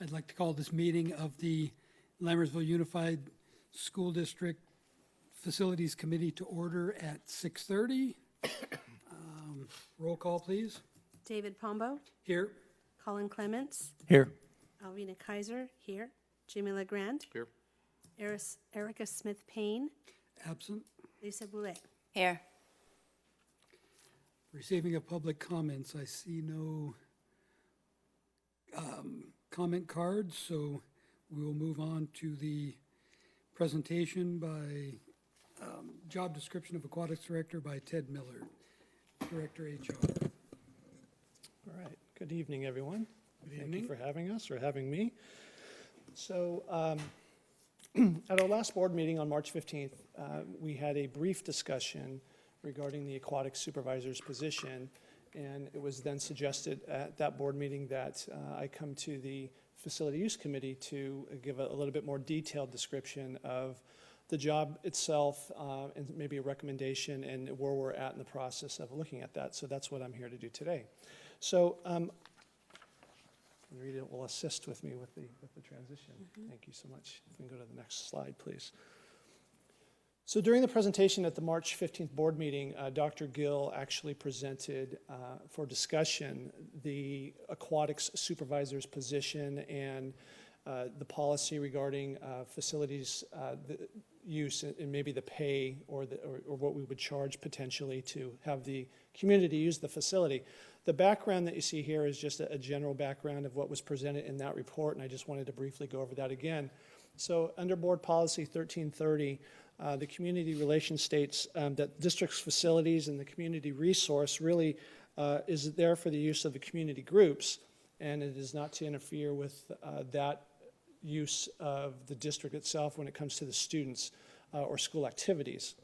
I'd like to call this meeting of the Lammersville Unified School District Facilities Committee to order at 6:30. Roll call, please. David Pombo, Here. Colin Clements, Here. Alvina Kaiser, here. Jimmy LeGrand, Here. Erica Smith Payne, Absent. Lisa Boulet. Here. Receiving of public comments. I see no comment cards, so we will move on to the presentation by job description of Aquatics Director by Ted Miller, Director HR. All right. Good evening, everyone. Good Thank you evening. for having us or having me. So at our last board meeting on March 15th, we had a brief discussion regarding the Aquatic Supervisor's position, and it was then suggested at that board meeting that I come to the Facility Use Committee to give a little bit more detailed description of the job itself and maybe a recommendation and where we're at in the process of looking at that. So that's what I'm here to do today. So Rita will assist with me with the transition. Thank you so much. If we can go to the next slide, please. So during the presentation at the March 15th board meeting, Dr. Gill actually presented for discussion the Aquatics Supervisor's position and the policy regarding facilities the use and maybe the pay or what we would charge potentially to have the community use the facility. The background that you see here is just a general background of what was presented in that report, and I just wanted to briefly go over that again. So under Board Policy 1330, the community relations states that district's facilities and the community resource really is there for the use of the community groups, and it is not to interfere with that use of the district itself when it comes to the students or school activities.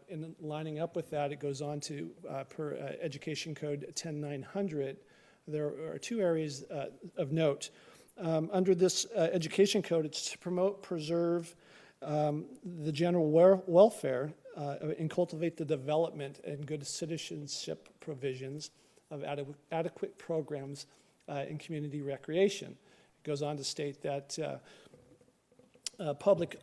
In lining up with that, it goes on to, per Education Code 10900, there are two areas of note. Under this education code, it's to promote, preserve the general welfare and cultivate the development and good citizenship provisions of adequate programs in community recreation. It goes on to state that public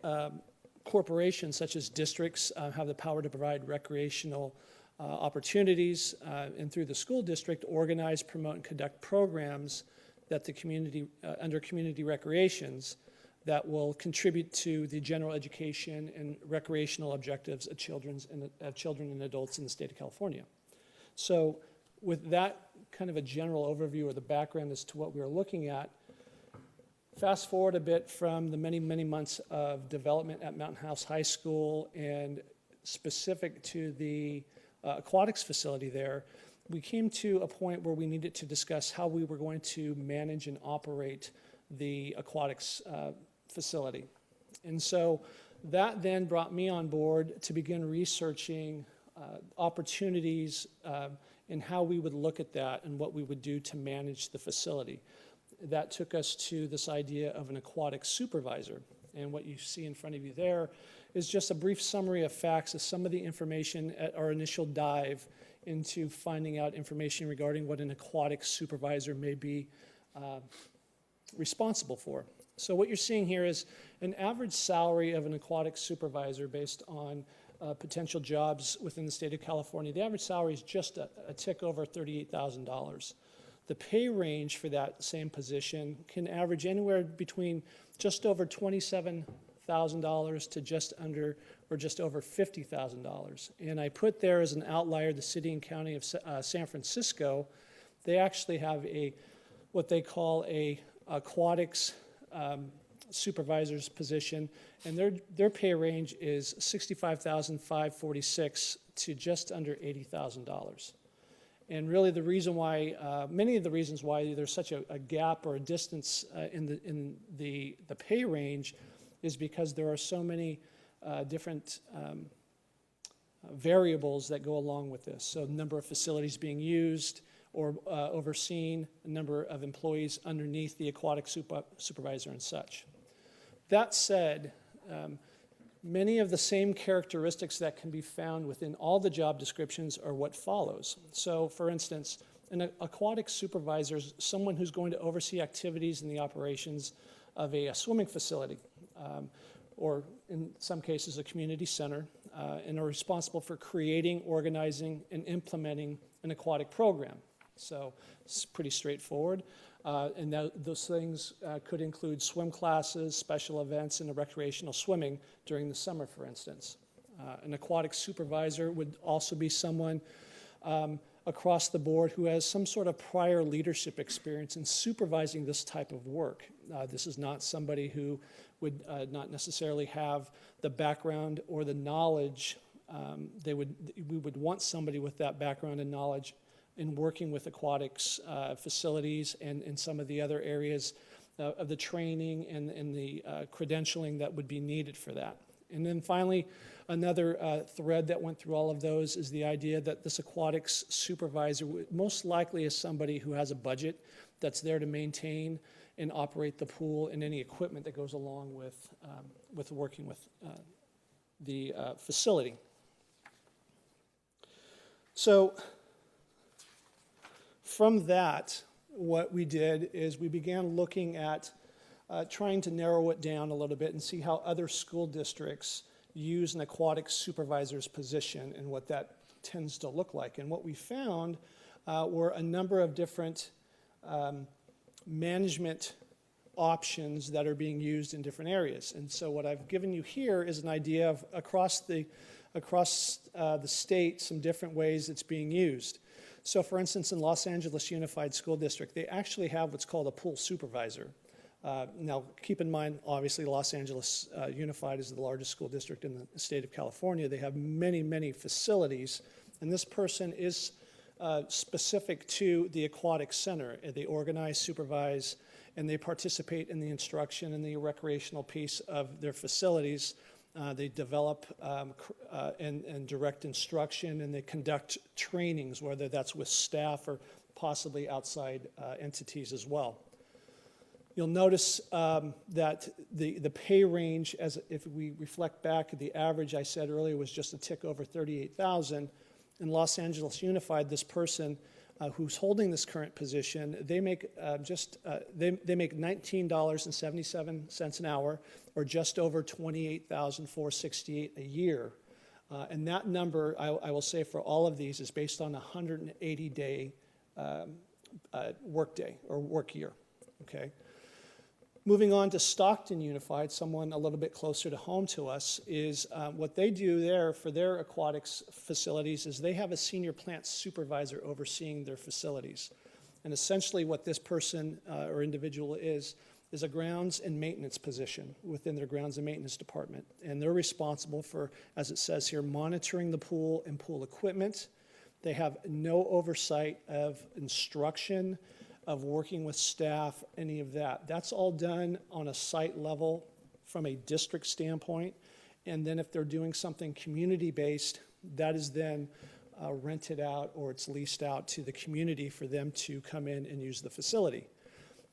corporations such as districts have the power to provide recreational opportunities and through the school district organize, promote, and conduct programs that the community, under community recreations, that will contribute to the general education and recreational objectives of children and adults in the state of California. So with that kind of a general overview or the background as to what we are looking at, fast forward a bit from the many, many months of development at Mountain House High School and specific to the aquatics facility there, we came to a point where we needed to discuss how we were going to manage and operate the aquatics facility. And so that then brought me on board to begin researching opportunities and how we would look at that and what we would do to manage the facility. That took us to this idea of an aquatic supervisor. And what you see in front of you there is just a brief summary of facts of some of the information at our initial dive into finding out information regarding what an aquatic supervisor may be responsible for. So what you're seeing here is an average salary of an aquatic supervisor based on potential jobs within the state of California. The average salary is just a tick over $38,000. The pay range for that same position can average anywhere between just over $27,000 to just under or just over $50,000. And I put there as an outlier the city and county of San Francisco. They actually have what they call a aquatics supervisor's position, and their pay range is $65,546 to just under $80,000. And really the reason why, many of the reasons why there's such a gap or a distance in the pay range is because there are so many different variables that go along with this. So number of facilities being used or overseen, a number of employees underneath the aquatic supervisor and such. That said, many of the same characteristics that can be found within all the job descriptions are what follows. So, for instance, An aquatic supervisor is someone who's going to oversee activities in the operations of a swimming facility, or in some cases a community center, and are responsible for creating, organizing, and implementing an aquatic program. So it's pretty straightforward. And those things could include swim classes, special events, and recreational swimming during the summer, for instance. An aquatic supervisor would also be someone across the board who has some sort of prior leadership experience in supervising this type of work. This is not somebody who would not necessarily have the background or the knowledge. We would want somebody with that background and knowledge in working with aquatics facilities and in some of the other areas of the training and the credentialing that would be needed for that. And then finally, another thread that went through all of those is the idea that this aquatics supervisor most likely is somebody who has a budget that's there to maintain and operate the pool and any equipment that goes along with working with the facility. So from that, what we did is we began looking at trying to narrow it down a little bit and see how other school districts use an aquatic supervisor's position and what that tends to look like. And what we found were a number of different management options that are being used in different areas. And so what I've given you here is an idea of across the state, some different ways it's being used. So for instance, in Los Angeles Unified School District, they actually have what's called a pool supervisor. Now, keep in mind, obviously, Los Angeles Unified is the largest school district in the state of California. They have many, many facilities, and this person is specific to the aquatic center. They organize, supervise, and they participate in the instruction and the recreational piece of their facilities. They develop and direct instruction, and they conduct trainings, whether that's with staff or possibly outside entities as well. You'll notice that the pay range, as if we reflect back, the average I said earlier was just a tick over $38,000. In Los Angeles Unified, this person who's holding this current position, they make they make $19.77 an hour, or just over $28,468 a year. And that number, I will say for all of these, is based on a 180-day workday or work year. Okay. Moving on to Stockton Unified, someone a little bit closer to home to us, is what they do there for their aquatics facilities is they have a senior plant supervisor overseeing their facilities. And essentially what this person or individual is a grounds and maintenance position within their grounds and maintenance department. And they're responsible for, as it says here, monitoring the pool and pool equipment. They have no oversight of instruction, of working with staff, any of that. That's all done on a site level from a district standpoint. And then if they're doing something community-based, that is then rented out or it's leased out to the community for them to come in and use the facility.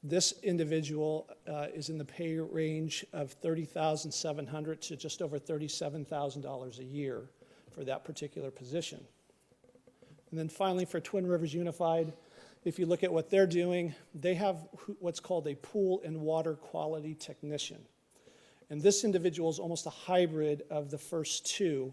This individual is in the pay range of $30,700 to just over $37,000 a year for that particular position. And then finally for Twin Rivers Unified, if you look at what they're doing, they have what's called a pool and water quality technician. And this individual is almost a hybrid of the first two.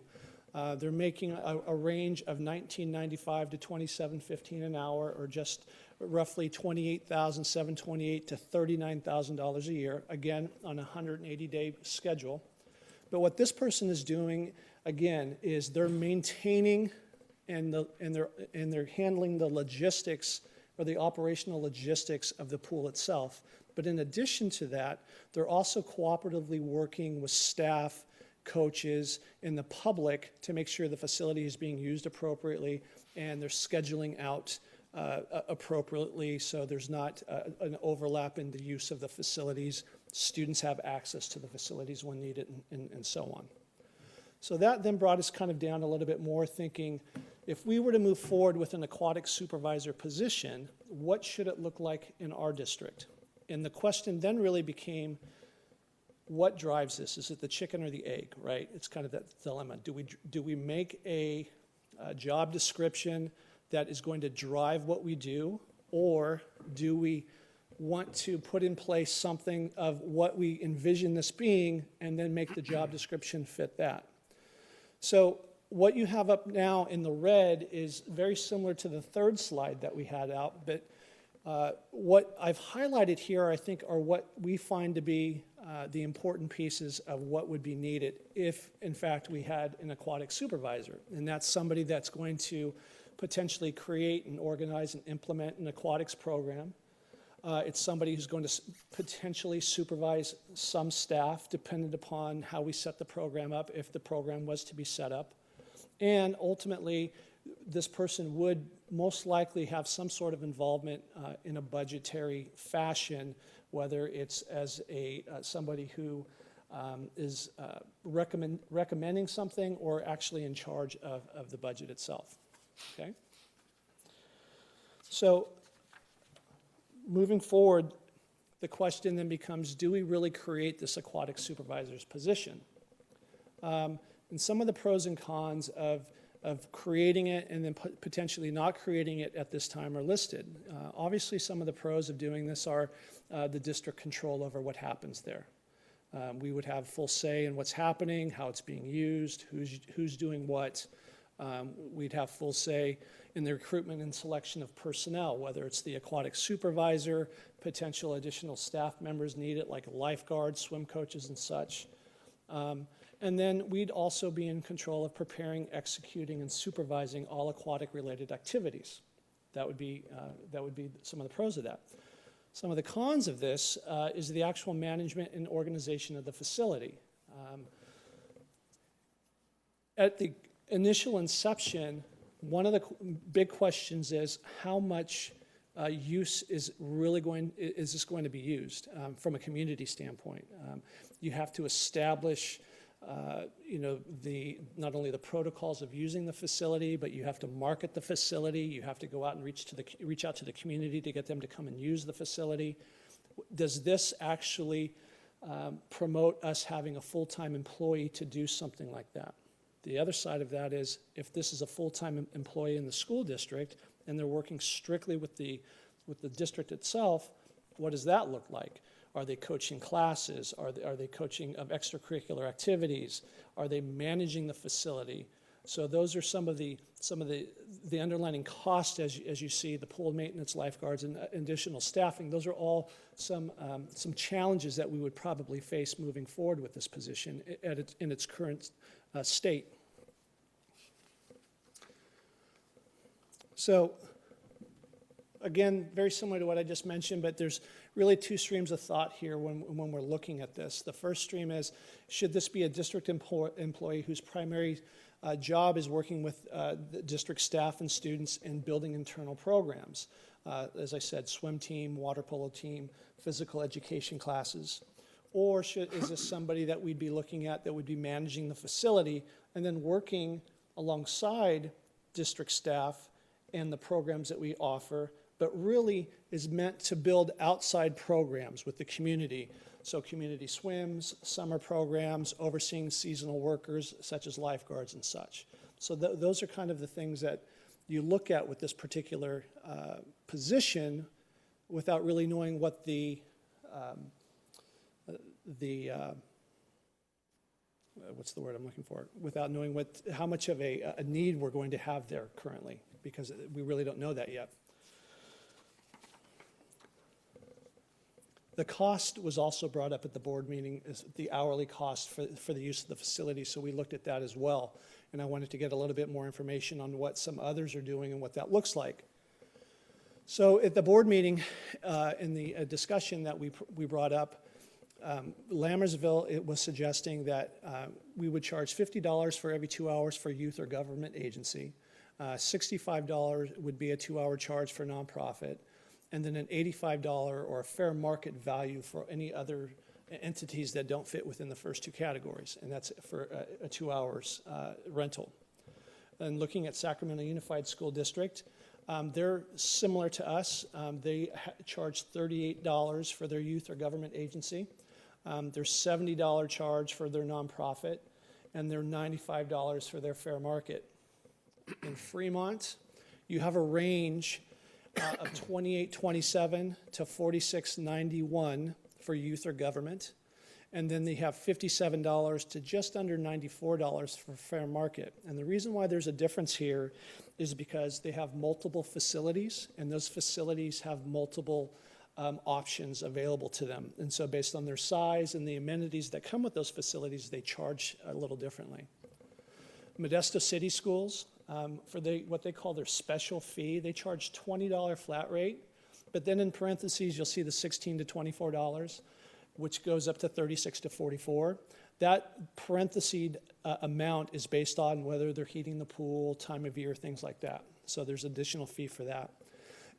They're making a range of $19.95 to $27.15 an hour, or just roughly $28,728 to $39,000 a year, again, on a 180-day schedule. But what this person is doing, again, is they're maintaining and they're handling the logistics or the operational logistics of the pool itself. But in addition to that, they're also cooperatively working with staff, coaches, and the public to make sure the facility is being used appropriately and they're scheduling out appropriately so there's not an overlap in the use of the facilities. Students have access to the facilities when needed and so on. So that then brought us kind of down a little bit more, thinking if we were to move forward with an aquatic supervisor position, what should it look like in our district? And the question then really became, what drives this? Is it the chicken or the egg, right? It's kind of that dilemma. Do we make a job description that is going to drive what we do, or do we want to put in place something of what we envision this being and then make the job description fit that? So what you have up now in the red is very similar to the third slide that we had out, but what I've highlighted here, I think, are what we find to be the important pieces of what would be needed if, in fact, we had an aquatic supervisor. And that's somebody that's going to potentially create and organize and implement an aquatics program. It's somebody who's going to potentially supervise some staff, dependent upon how we set the program up, if the program was to be set up. And ultimately, this person would most likely have some sort of involvement in a budgetary fashion, whether it's as somebody who is recommending something or actually in charge of the budget itself. Okay? So moving forward, the question then becomes, do we really create this aquatic supervisor's position? And some of the pros and cons of creating it and then potentially not creating it at this time are listed. Obviously, some of the pros of doing this are the district control over what happens there. We would have full say in what's happening, how it's being used, who's doing what. We'd have full say in the recruitment and selection of personnel, whether it's the aquatic supervisor, potential additional staff members needed, like lifeguards, swim coaches, and such. And then we'd also be in control of preparing, executing, and supervising all aquatic-related activities. That would be some of the pros of that. Some of the cons of this is the actual management and organization of the facility. At the initial inception, one of the big questions is how much use is this going to be used from a community standpoint. You have to establish not only the protocols of using the facility, but you have to market the facility. You have to go out and reach out to the community to get them to come and use the facility. Does this actually promote us having a full-time employee to do something like that? The other side of that is, if this is a full-time employee in the school district and they're working strictly with the district itself, what does that look like? Are they coaching classes? Are they coaching of extracurricular activities? Are they managing the facility? So those are some of the underlying costs as you see, the pool maintenance, lifeguards, and additional staffing. Those are all some challenges that we would probably face moving forward with this position in its current state. So again, very similar to what I just mentioned, but there's really two streams of thought here when we're looking at this. The first stream is, should this be a district employee whose primary job is working with the district staff and students in building internal programs? As I said, swim team, water polo team, physical education classes. Or is this somebody that we'd be looking at that would be managing the facility and then working alongside district staff and the programs that we offer, but really is meant to build outside programs with the community. So community swims, summer programs, overseeing seasonal workers such as lifeguards and such. So those are kind of the things that you look at with this particular position without really knowing what what's the word I'm looking for? Without knowing how much of a need we're going to have there currently, because we really don't know that yet. The cost was also brought up at the board meeting, is the hourly cost for the use of the facility, so we looked at that as well. And I wanted to get a little bit more information on what some others are doing and what that looks like. So at the board meeting, in the discussion that we brought up, Lammersville, it was suggesting that we would charge $50 for every 2 hours for youth or government agency. $65 would be a 2-hour charge for nonprofit, and then an $85 or a fair market value for any other entities that don't fit within the first two categories, and that's for a 2 hours rental. And looking at Sacramento Unified School District, they're similar to us. They charge $38 for their youth or government agency. There's $70 charge for their nonprofit, and they're $95 for their fair market. In Fremont, you have a range of $28.27 to $46.91 for youth or government. And then they have $57 to just under $94 for fair market. And the reason why there's a difference here is because they have multiple facilities, and those facilities have multiple options available to them. And so based on their size and the amenities that come with those facilities, they charge a little differently. Modesto City Schools, for what they call their special fee, they charge $20 flat rate, but then in parentheses, you'll see the $16 to $24, which goes up to $36 to $44. That parenthesis amount is based on whether they're heating the pool, time of year, things like that. So there's additional fee for that.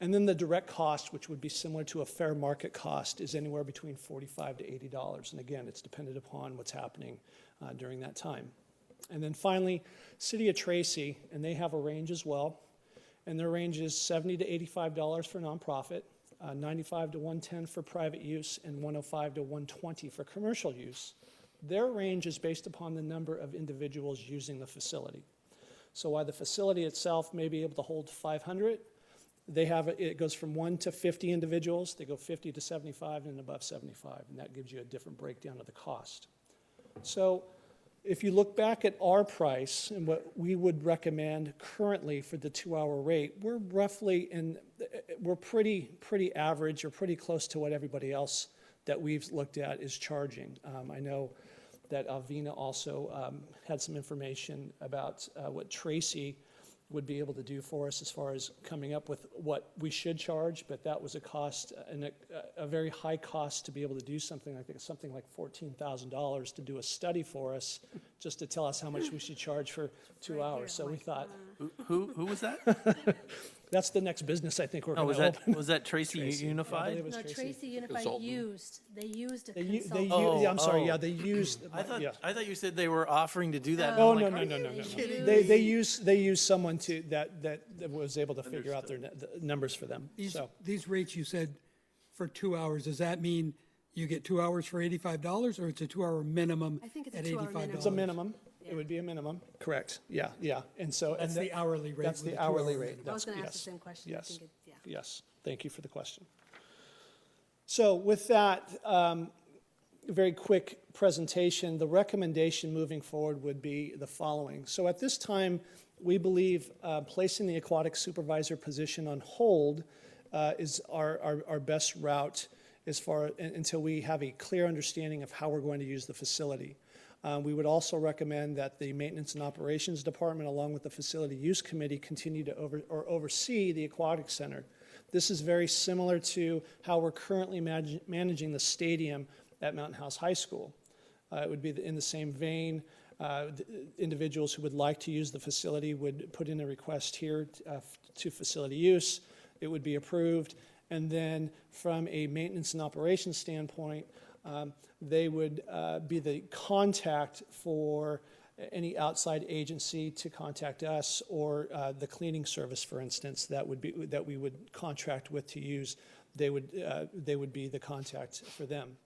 And then the direct cost, which would be similar to a fair market cost, is anywhere between $45 to $80. And again, it's dependent upon what's happening during that time. And then finally, City of Tracy, and they have a range as well. And their range is $70 to $85 for nonprofit, $95 to $110 for private use, and $105 to $120 for commercial use. Their range is based upon the number of individuals using the facility. So while the facility itself may be able to hold 500, it goes from 1 to 50 individuals. They go 50 to 75 and above 75, and that gives you a different breakdown of the cost. So if you look back at our price and what we would recommend currently for the 2-hour rate, we're roughly we're pretty average or pretty close to what everybody else that we've looked at is charging. I know that Alvina also had some information about what Tracy would be able to do for us as far as coming up with what we should charge, but that was a cost, and a very high cost to be able to do something. I think something like $14,000 to do a study for us, just to tell us how much we should charge for 2 hours. So we thought, Who was that? that's the next business I think we're Oh, going to open. was that Tracy Tracy. Unified? I believe it was No, Tracy. Tracy Unified used, they used a They consultant. I'm sorry, yeah, they used. I thought yeah. I thought you said they were offering to do that. Oh, I'm no, like, no, are no, you no, no. kidding They me? use someone that was able to figure out the numbers for them. So These rates you said for 2 hours, does that mean you get 2 hours for $85, or it's a 2-hour minimum I think it's a at 2-hour $85? minimum. it's a minimum. It would be a minimum. Correct. Yeah, yeah. And so That's the hourly rate. That's with the a 2-hour hourly rate. minimum. I was going to ask Yes. the same question. I Yes. think yeah. Yes. Thank you for the question. So with that, very quick presentation, the recommendation moving forward would be the following. So at this time, we believe placing the aquatic supervisor position on hold is our best route until we have a clear understanding of how we're going to use the facility. We would also recommend that the Maintenance and Operations Department, along with the Facility Use Committee, continue to oversee the Aquatic Center. This is very similar to how we're currently managing the stadium at Mountain House High School. It would be in the same vein. Individuals who would like to use the facility would put in a request here to facility use. It would be approved. And then from a maintenance and operations standpoint, they would be the contact for any outside agency to contact us, or the cleaning service, for instance, that we would contract with to use. They would be the contact for them.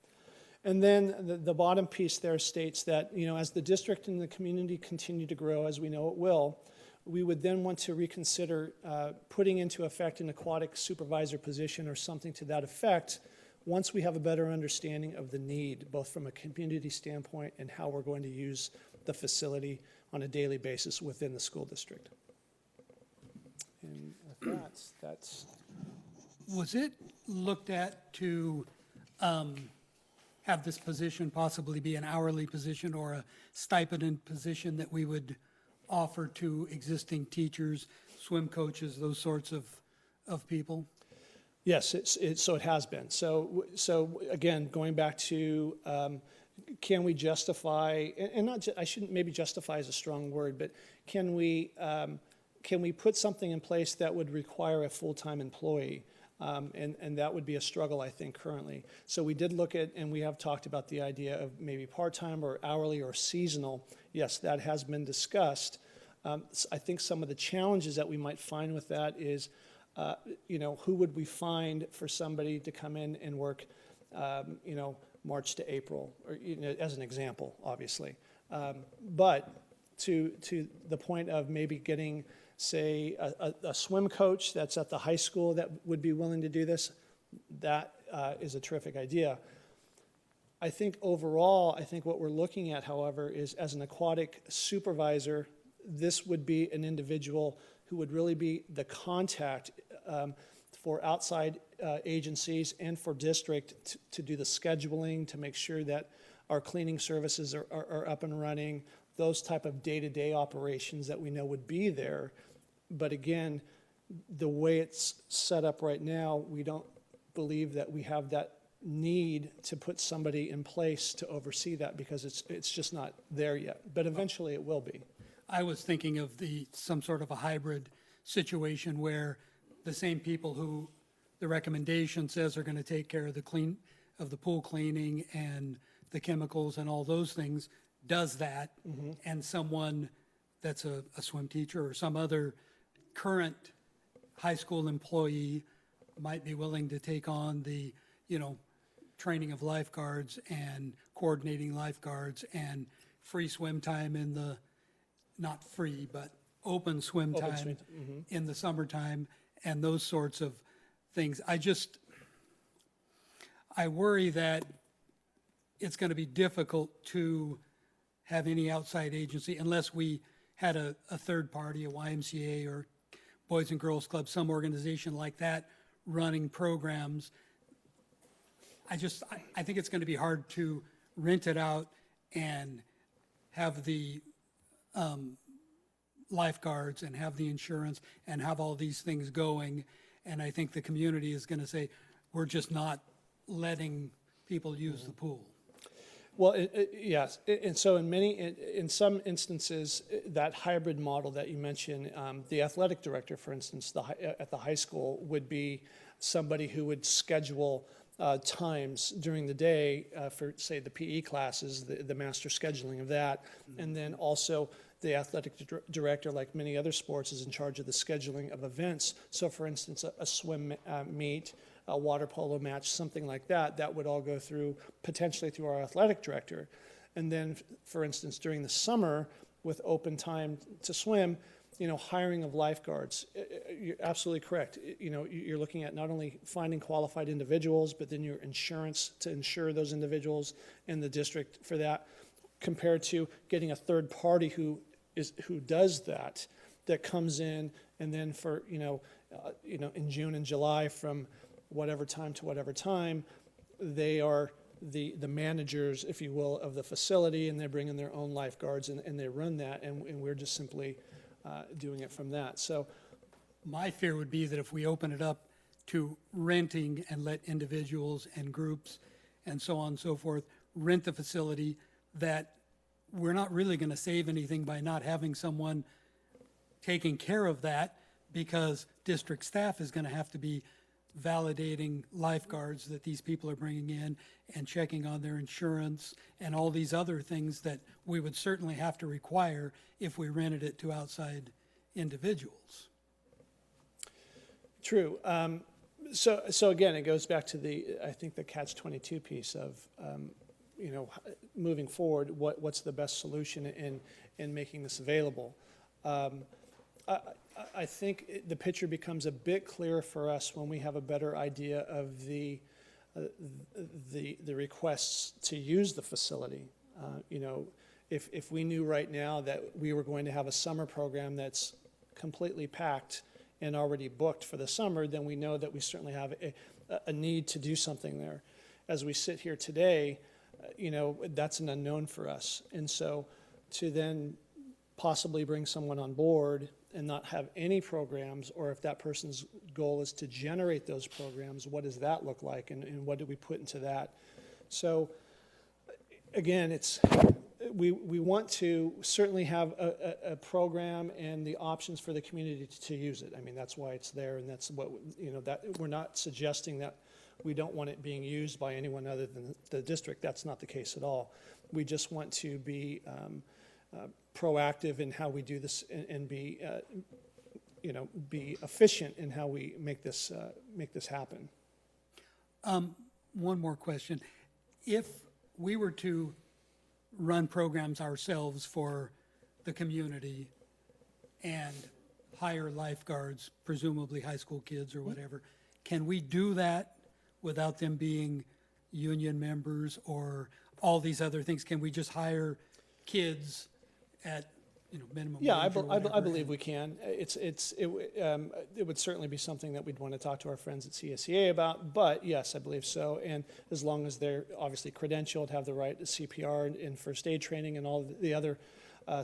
And then the bottom piece there states that, as the district and the community continue to grow, as we know it will, we would then want to reconsider putting into effect an aquatic supervisor position or something to that effect once we have a better understanding of the need, both from a community standpoint and how we're going to use the facility on a daily basis within the school district. And with that's... Was it looked at to have this position possibly be an hourly position or a stipended position that we would offer to existing teachers, swim coaches, those sorts of people? Yes, so it has been. So again, going back to can we justify, and I shouldn't, maybe justify is a strong word, but can we put something in place that would require a full-time employee? And that would be a struggle, I think, currently. So we did look at, and we have talked about the idea of maybe part-time or hourly or seasonal. Yes, that has been discussed. I think some of the challenges that we might find with that is, who would we find for somebody to come in and work, March to April, or as an example, obviously. But to the point of maybe getting say, a swim coach that's at the high school that would be willing to do this, that is a terrific idea. I think overall, I think what we're looking at, however, is as an aquatic supervisor, this would be an individual who would really be the contact for outside agencies and for district to do the scheduling, to make sure that our cleaning services are up and running, those type of day-to-day operations that we know would be there. But again, the way it's set up right now, we don't believe that we have that need to put somebody in place to oversee that, because it's just not there yet. But eventually it will be. I was thinking of some sort of a hybrid situation where the same people who the recommendation says are going to take care of the pool cleaning and the chemicals and all those things does that, and someone that's a swim teacher or some other current high school employee might be willing to take on the, training of lifeguards and coordinating lifeguards and free swim time in the, not free, but open swim time in the summertime and those sorts of things. I worry that it's going to be difficult to have any outside agency unless we had a third party, a YMCA or Boys and Girls Club, some organization like that running programs. I think it's going to be hard to rent it out and have the lifeguards and have the insurance and have all these things going. And I think the community is going to say, we're just not letting people use the pool. Well, yes, and so in some instances, that hybrid model that you mentioned, the athletic director, for instance, at the high school would be somebody who would schedule times during the day for, say, the PE classes, the master scheduling of that, and then also the athletic director, like many other sports, is in charge of the scheduling of events. So, for instance, a swim meet, a water polo match, something like that, that would all go through, potentially through our athletic director. And then, for instance, during the summer, with open time to swim, hiring of lifeguards. You're absolutely correct. You're looking at not only finding qualified individuals, but then your insurance to insure those individuals in the district for that, compared to getting a third party who does that comes in, and then for, in June and July from whatever time to whatever time, they are the managers, if you will, of the facility, and they bring in their own lifeguards and they run that, and we're just simply doing it from that. So my fear would be that if we open it up to renting and let individuals and groups and so on and so forth rent the facility, that we're not really going to save anything by not having someone taking care of that, because district staff is going to have to be validating lifeguards that these people are bringing in and checking on their insurance and all these other things that we would certainly have to require if we rented it to outside individuals. True. So again, it goes back to I think the catch-22 piece of, moving forward, what's the best solution in making this available. I think the picture becomes a bit clearer for us when we have a better idea of the requests to use the facility. If we knew right now that we were going to have a summer program that's completely packed and already booked for the summer, then we know that we certainly have a need to do something there. As we sit here today, that's an unknown for us. And so to then possibly bring someone on board and not have any programs, or if that person's goal is to generate those programs, what does that look like, and what do we put into that? So again, we want to certainly have a program and the options for the community to use it. I mean, that's why it's there, and that's what, that we're not suggesting that we don't want it being used by anyone other than the district. That's not the case at all. We just want to be proactive in how we do this, and be efficient in how we make this happen. One more question. If we were to run programs ourselves for the community and hire lifeguards, presumably high school kids or whatever, can we do that without them being union members or all these other things? Can we just hire kids at, minimum Yeah, wage or whatever? I believe we can. It would certainly be something that we'd want to talk to our friends at CSEA about, but yes, I believe so. And as long as they're obviously credentialed, have the right to CPR and first aid training and all the other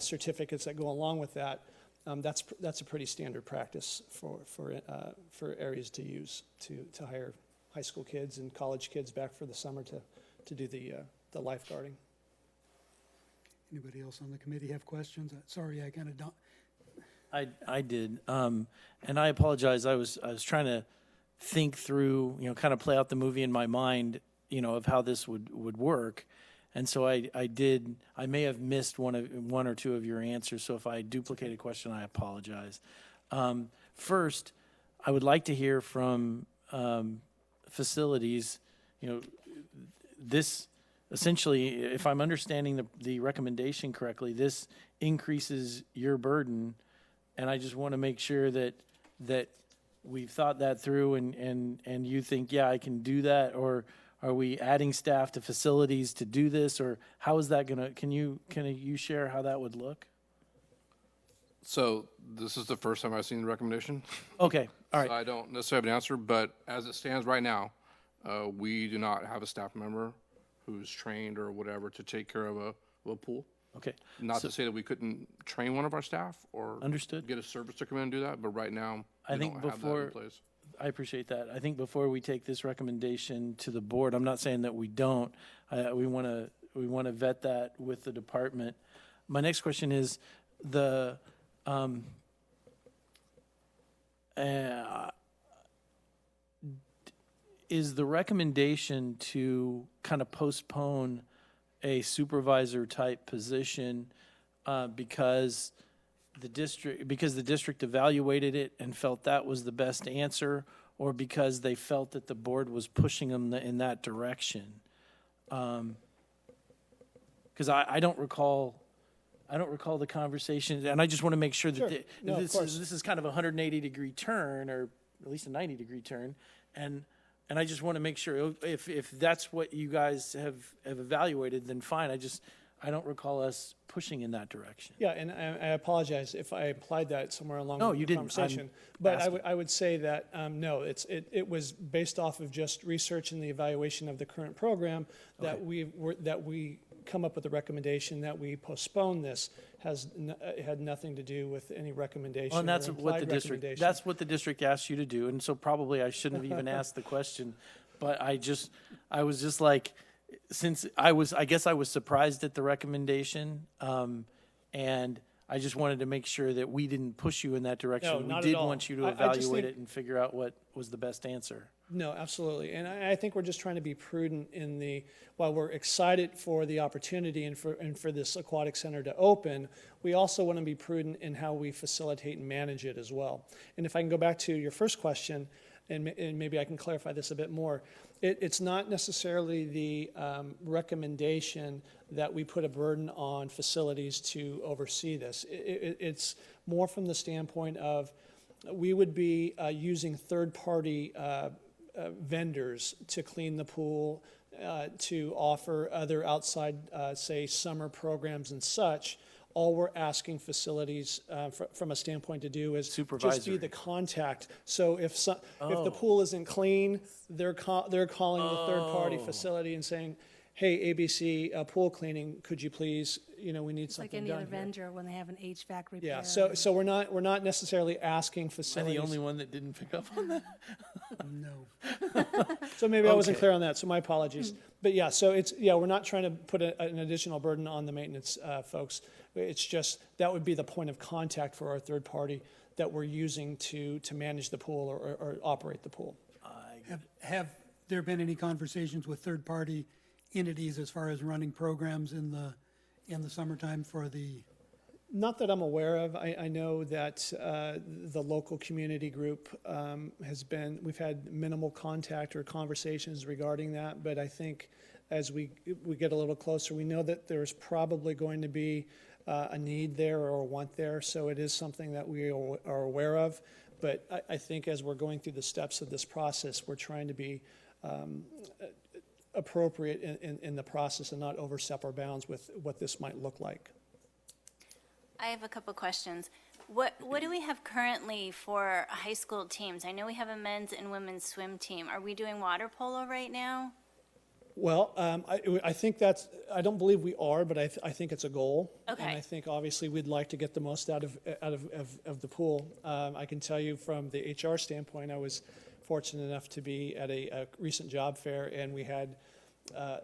certificates that go along with that, that's a pretty standard practice for areas to use to hire high school kids and college kids back for the summer to do the lifeguarding. Anybody else on the committee have questions? Sorry, I kind of don't. I did, and I apologize. I was trying to think through, kind of play out the movie in my mind, of how this would work, and so I may have missed one or two of your answers. So if I duplicate a question, I apologize. First, I would like to hear from facilities. This. Essentially, if I'm understanding the recommendation correctly, this increases your burden, and I just want to make sure that we've thought that through, and you think, yeah, I can do that, or are we adding staff to facilities to do this, or how is that gonna? Can you share how that would look? So this is the first time I've seen the recommendation. Okay, all right. So I don't necessarily have an answer, but as it stands right now, we do not have a staff member who's trained or whatever to take care of a pool. Okay. Not to say that we couldn't train one of our staff or Understood. get a service to come in and do that, but right now I we think don't have that in place. I appreciate that. I think before we take this recommendation to the board, I'm not saying that we don't. We want to vet that with the department. My next question is is the recommendation to kind of postpone a supervisor type position because the district evaluated it and felt that was the best answer, or because they felt that the board was pushing them in that direction? Because I don't recall the conversation, and I just want to make sure that Sure. No, of course. this is kind of a 180-degree turn, or at least a 90-degree turn, and I just want to make sure if that's what you guys have evaluated, then fine. I don't recall us pushing in that direction. Yeah, and I apologize if I implied that somewhere along No, the you didn't. conversation. I'm But asking. I would say that, no, it was based off of just research and the evaluation of the current program that Okay. we come up with the recommendation that we postpone this. Had nothing to do with any recommendation Well, and that's or what the implied district, recommendation. that's what the district asked you to do, and so probably I shouldn't have even asked the question, but I was just like, I guess I was surprised at the recommendation, and I just wanted to make sure that we didn't push you in that direction. No, not We at did all. want you to I just evaluate think- it and figure out what was the best answer. No, absolutely. And I think we're just trying to be prudent while we're excited for the opportunity and for this aquatic center to open, we also want to be prudent in how we facilitate and manage it as well. And if I can go back to your first question, and maybe I can clarify this a bit more, it's not necessarily the recommendation that we put a burden on facilities to oversee this. It's more from the standpoint of we would be using third-party vendors to clean the pool, to offer other outside, say, summer programs and such. All we're asking facilities from a standpoint to do is just be Supervisory. the contact. So if the pool isn't clean, they're calling the third-party facility and saying, hey, ABC pool cleaning, could you please, we need It's like something any done other here. vendor when they have an HVAC repair. Yeah, so we're not necessarily asking Am I facilities. the only one that didn't pick up on that? No. So maybe I wasn't Okay. clear on that, so my apologies. But yeah, so we're not trying to put an additional burden on the maintenance folks. It's just, that would be the point of contact for our third party that we're using to manage the pool or operate the pool. Have there been any conversations with third-party entities as far as running programs in the summertime for the? Not that I'm aware of. I know that the local community group we've had minimal contact or conversations regarding that, but I think as we get a little closer. We know that there's probably going to be a need there or a want there, so it is something that we are aware of. But I think as we're going through the steps of this process, we're trying to be appropriate in the process and not overstep our bounds with what this might look like. I have a couple questions. What do we have currently for high school teams? I know we have a men's and women's swim team. Are we doing water polo right now? Well, I think I don't believe we are, but I think it's a goal. Okay. And I think obviously we'd like to get the most out of the pool. I can tell you from the HR standpoint, I was fortunate enough to be at a recent job fair, and we had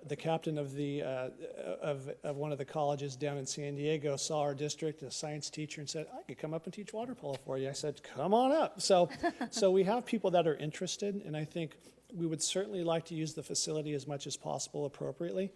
the captain of of one of the colleges down in San Diego saw our district, a science teacher, and said, "I could come up and teach water polo for you." I said, "Come on up." So we have people that are interested, and I think we would certainly like to use the facility as much as possible appropriately.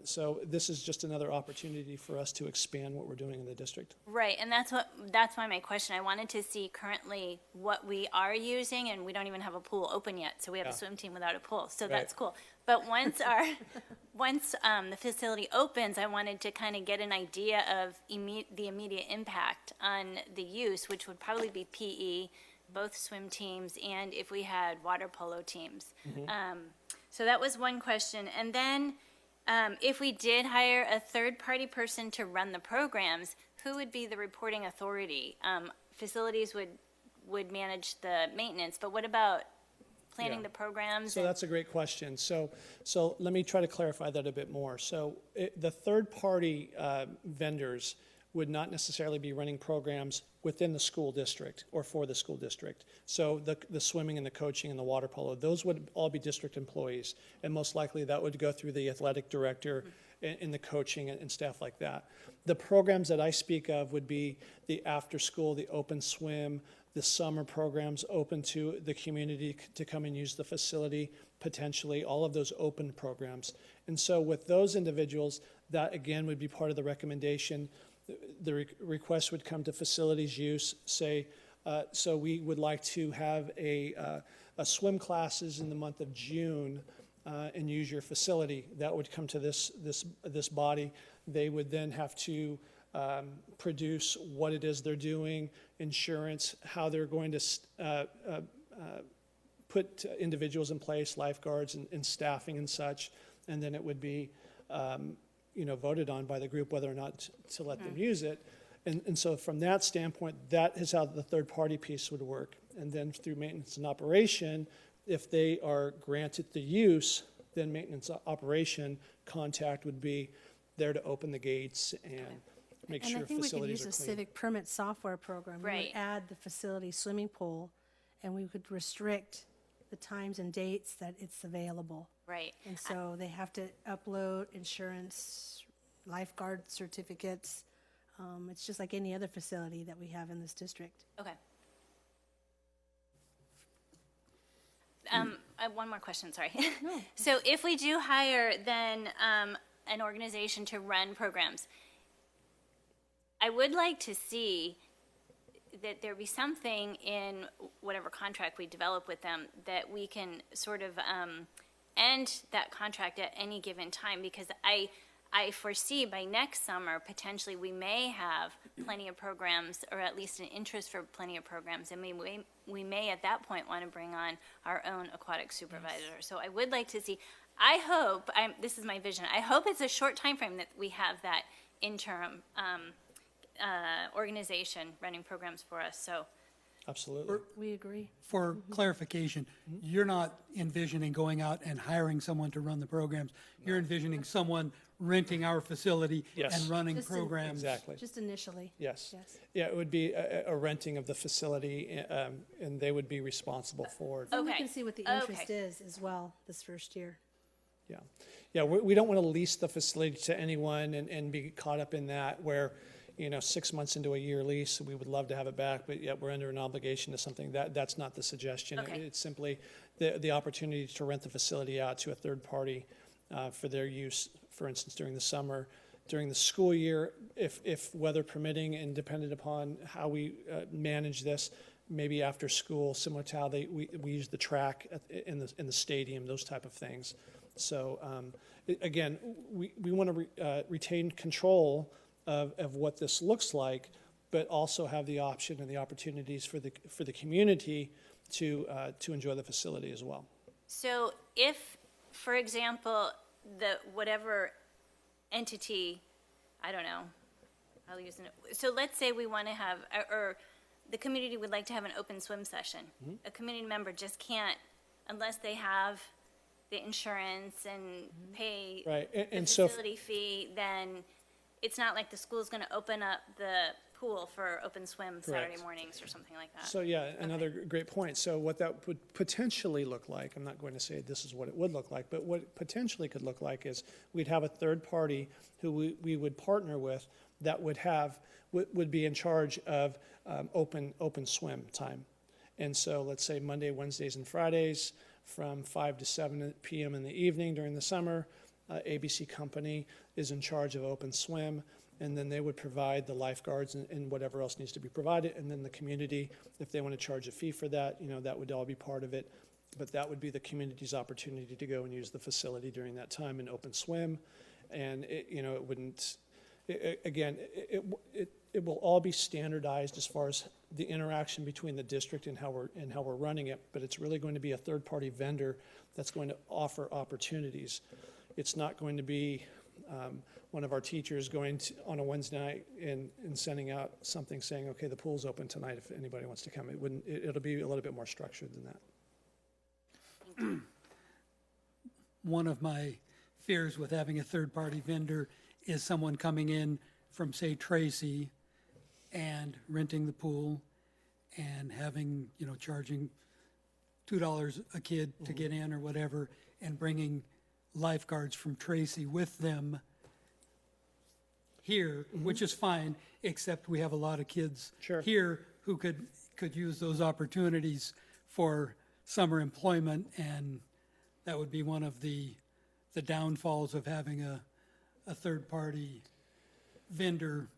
So this is just another opportunity for us to expand what we're doing in the district. Right, and that's why my question. I wanted to see currently what we are using, and we don't even have a pool open yet, so we have a swim team without a pool, so that's cool. But once the facility opens, I wanted to kind of get an idea of the immediate impact on the use, which would probably be PE, both swim teams, and if we had water polo teams. So that was one question. And then if we did hire a third-party person to run the programs, who would be the reporting authority? Facilities would manage the maintenance, but what about planning the programs? So that's a great question. So let me try to clarify that a bit more. So the third-party vendors would not necessarily be running programs within the school district or for the school district. So the swimming and the coaching and the water polo, those would all be district employees. And most likely that would go through the athletic director in the coaching and staff like that. The programs that I speak of would be the after school, the open swim, the summer programs open to the community to come and use the facility, potentially, all of those open programs. And so with those individuals, that again would be part of the recommendation. The request would come to facilities use, say, so we would like to have a swim classes in the month of June and use your facility. That would come to this body. They would then have to produce what it is they're doing, insurance, how they're going to put individuals in place, lifeguards and staffing and such, and then it would be voted on by the group whether or not to let them use it. And so from that standpoint, that is how the third-party piece would work. And then through maintenance and operation, if they are granted the use, then maintenance operation contact would be there to open the gates and make sure facilities are clean. And I think we could use a civic permit software program. We Right. would add the facility swimming pool, and we could restrict the times and dates that it's available. Right. And so they have to upload insurance, lifeguard certificates. It's just like any other facility that we have in this district. Okay. I have one more question, sorry. So if we do hire then an organization to run programs, I would like to see that there be something in whatever contract we develop with them that we can sort of end that contract at any given time, because I foresee by next summer, potentially we may have plenty of programs, or at least an interest for plenty of programs, and we may at that point want to bring on our own aquatic supervisor. So I would like to see, I hope, this is my vision, I hope it's a short time frame that we have that interim organization running programs for us, so. Absolutely. We agree. For clarification, you're not envisioning going out and hiring someone to run the programs. You're envisioning someone renting our facility Yes. and running Just in- programs. Exactly. Just initially. Yes. Yes. Yeah, it would be a renting of the facility, and they would be responsible for it. And we Okay. can see what the Okay. interest is as well this first year. Yeah. Yeah, we don't want to lease the facility to anyone and be caught up in that where, 6 months into a year lease, we would love to have it back, but yet we're under an obligation to something. That's not the suggestion. Okay. It's simply the opportunity to rent the facility out to a third party for their use, for instance, during the summer. During the school year, if weather permitting and dependent upon how we manage this, maybe after school, similar to how we use the track in the stadium, those type of things. So again, we want to retain control of what this looks like, but also have the option and the opportunities for the community to enjoy the facility as well. So if, for example, whatever entity, I don't know, I'll use it. So let's say we want to have, or the community would like to have an open swim session. A community member just can't, unless they have the insurance and pay Right, the and so facility fee, then it's not like the school's going to open up the pool for open swim Saturday Correct. mornings or something like that. So yeah, another great point. So what that would potentially look like, I'm not going to say this is what it would look like, but what it potentially could look like is we'd have a third party who we would partner with that would be in charge of open swim time. And so let's say Monday, Wednesdays, and Fridays from 5 to 7 p.m. in the evening during the summer, ABC Company is in charge of open swim. And then they would provide the lifeguards and whatever else needs to be provided. And then the community, if they want to charge a fee for that, that would all be part of it. But that would be the community's opportunity to go and use the facility during that time and open swim. And it wouldn't, it will all be standardized as far as the interaction between the district and how we're running it. But it's really going to be a third-party vendor that's going to offer opportunities. It's not going to be one of our teachers going on a Wednesday night and sending out something saying, okay, the pool's open tonight if anybody wants to come. It'll be a little bit more structured than that. One of my fears with having a third-party vendor is someone coming in from, say, Tracy and renting the pool and having, charging $2 a kid to get in or whatever, and bringing lifeguards from Tracy with them here, which is fine, except we have a lot of kids Sure. here who could use those opportunities for summer employment, and that would be one of the downfalls of having a third-party vendor.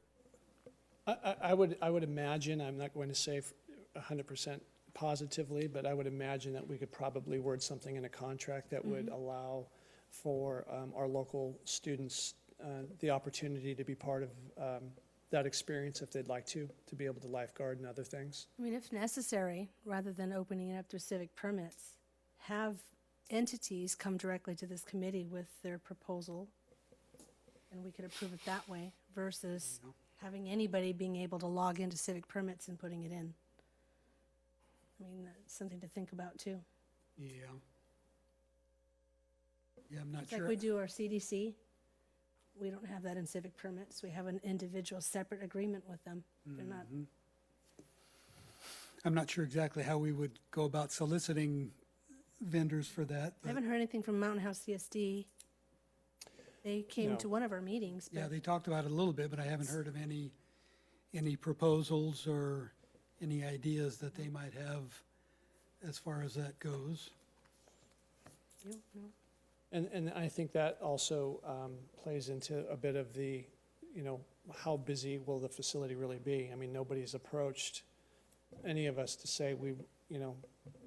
I would imagine, I'm not going to say 100% positively, but I would imagine that we could probably word something in a contract that would allow for our local students the opportunity to be part of that experience if they'd like to be able to lifeguard and other things. I mean, if necessary, rather than opening it up through civic permits, have entities come directly to this committee with their proposal, and we could approve it that way, versus having anybody being able to log into civic permits and putting it in. I mean, that's something to think about, too. Yeah. Yeah, I'm not It's sure. like we do our CDC. We don't have that in civic permits. We have an individual separate agreement with them. They're not, I'm not sure exactly how we would go about soliciting vendors for that. I but- haven't heard anything from Mountain House CSD. They came No. to one of our meetings, Yeah, but they talked about it a little bit, but I haven't heard of any proposals or any ideas that they might have as far as that goes. no. And I think that also plays into a bit of the, how busy will the facility really be? I mean, nobody's approached any of us to say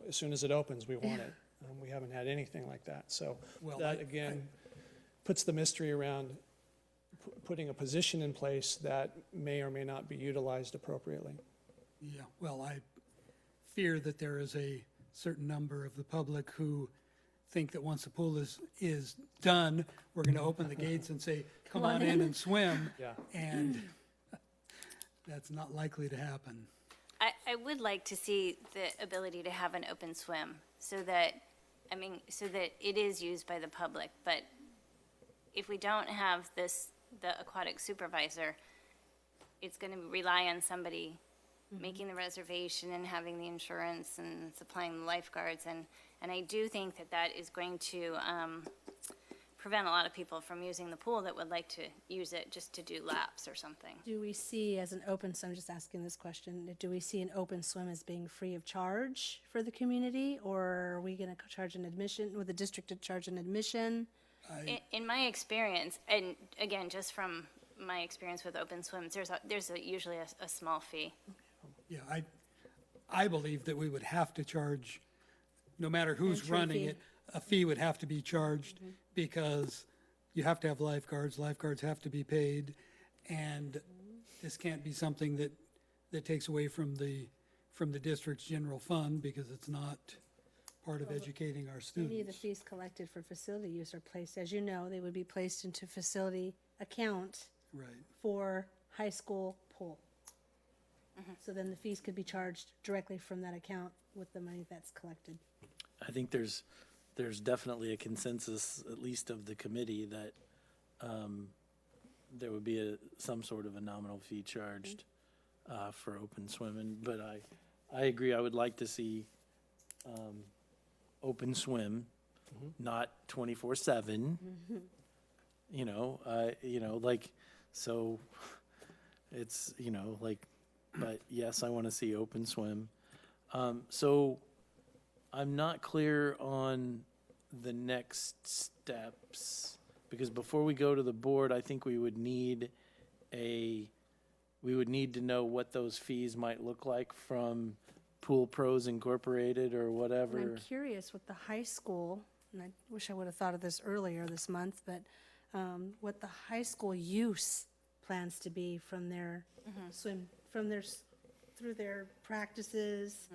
as soon as it opens, we want it. We haven't had anything like that. So Well, that, again, puts the mystery around putting a position in place that may or may not be utilized appropriately. Yeah, well, I fear that there is a certain number of the public who think that once the pool is done, we're going to open the gates and say, come on in and swim. Yeah. And that's not likely to happen. I would like to see the ability to have an open swim so that it is used by the public. But if we don't have the aquatic supervisor, it's going to rely on somebody making the reservation and having the insurance and supplying the lifeguards. And I do think that is going to prevent a lot of people from using the pool that would like to use it just to do laps or something. Do we see as an open, so I'm just asking this question, do we see an open swim as being free of charge for the community? Or are we going to charge an admission, or the district to charge an admission? In my experience, and again, just from my experience with open swims, there's usually a small fee. Yeah, I believe that we would have to charge, no matter who's Entry running fee. it, a fee would have to be charged because you have to have lifeguards have to be paid, and this can't be something that takes away from the district's general fund because it's not part of educating our Any of the students. fees collected for facility use are placed, as you know, they would be placed into facility account Right. for high school pool. So then the fees could be charged directly from that account with the money that's collected. I think there's definitely a consensus, at least of the committee, that there would be some sort of a nominal fee charged for open swimming. But I agree. I would like to see open swim, not 24/7. Like, so it's like. But yes, I want to see open swim. So I'm not clear on the next steps, because before we go to the board, I think we would need to know what those fees might look like from Pool Pros Incorporated or And whatever. I'm curious with the high school, and I wish I would have thought of this earlier this month, but what the high school use plans to be from their swim, through their practices.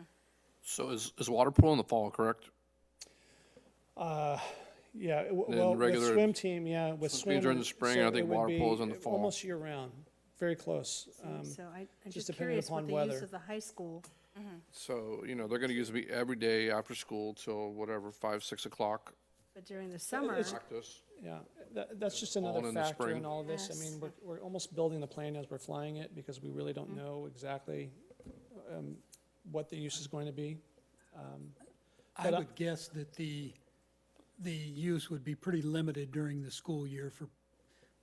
So is water pool in the fall, correct? Yeah, Then well, with regular swim team, yeah, with swim swim. team during the spring, so I think it would water be polo is in the fall. Almost year round, very close. So I'm just just depending curious upon what the use weather. of the high school. So, they're gonna use it every day after school till whatever, 5, 6 o'clock But during the summer, practice. Yeah, that's just All another in the factor spring. in all of this. I Yes. mean, we're almost building the plane as we're flying it because we really don't know exactly what the use is going to be. I But would guess that the use would be pretty limited during the school year for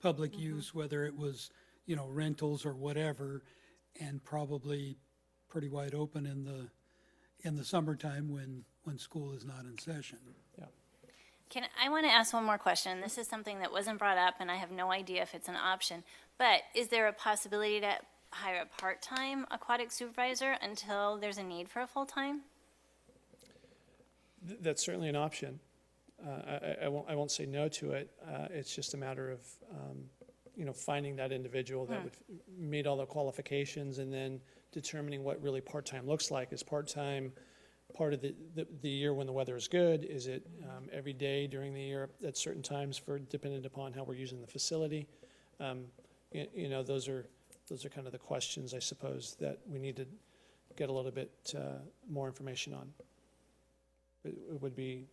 public use, whether it was, rentals or whatever, and probably pretty wide open in the summertime when school is not in session. Yeah. I want to ask one more question. This is something that wasn't brought up, and I have no idea if it's an option. But is there a possibility to hire a part-time aquatic supervisor until there's a need for a full-time? That's certainly an option. I won't say no to it. It's just a matter of, finding that individual that would meet all the qualifications and then determining what really part-time looks like. Is part-time part of the year when the weather is good? Is it every day during the year at certain times dependent upon how we're using the facility? Those are kind of the questions, I suppose, that we need to get a little bit more information on. It would be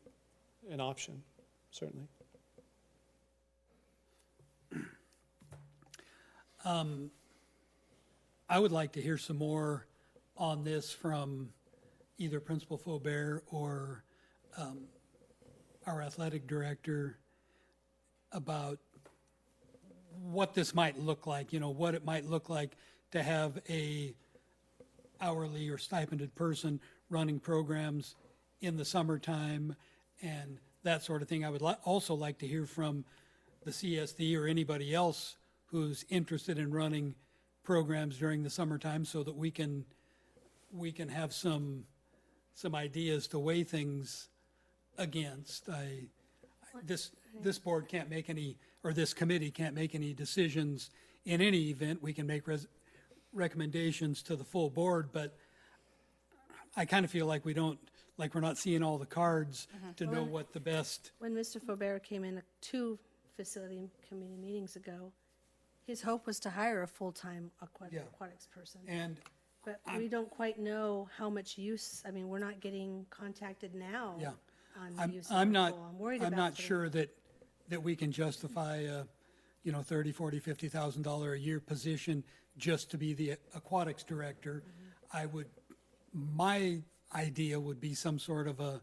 an option, certainly. I would like to hear some more on this from either Principal Faubert or our athletic director about what this might look like, what it might look like to have a hourly or stipended person running programs in the summertime and that sort of thing. I would also like to hear from the CSD or anybody else who's interested in running programs during the summertime so that we can have some ideas to weigh things against. This board can't make any, or this committee can't make any decisions in any event. We can make recommendations to the full board, but I kind of feel like we're not seeing all the cards to know what the best. when Mr. Faubert came in 2 facility committee meetings ago, his hope was to hire a full-time Yeah. aquatics person. And But we don't quite know how much use, I mean, we're not getting contacted now Yeah. on the I'm, use of I'm the not, pool. I'm worried I'm about not putting- sure that we can justify a, $30,000, $40,000, $50,000 a year position just to be the aquatics director. My idea would be some sort of a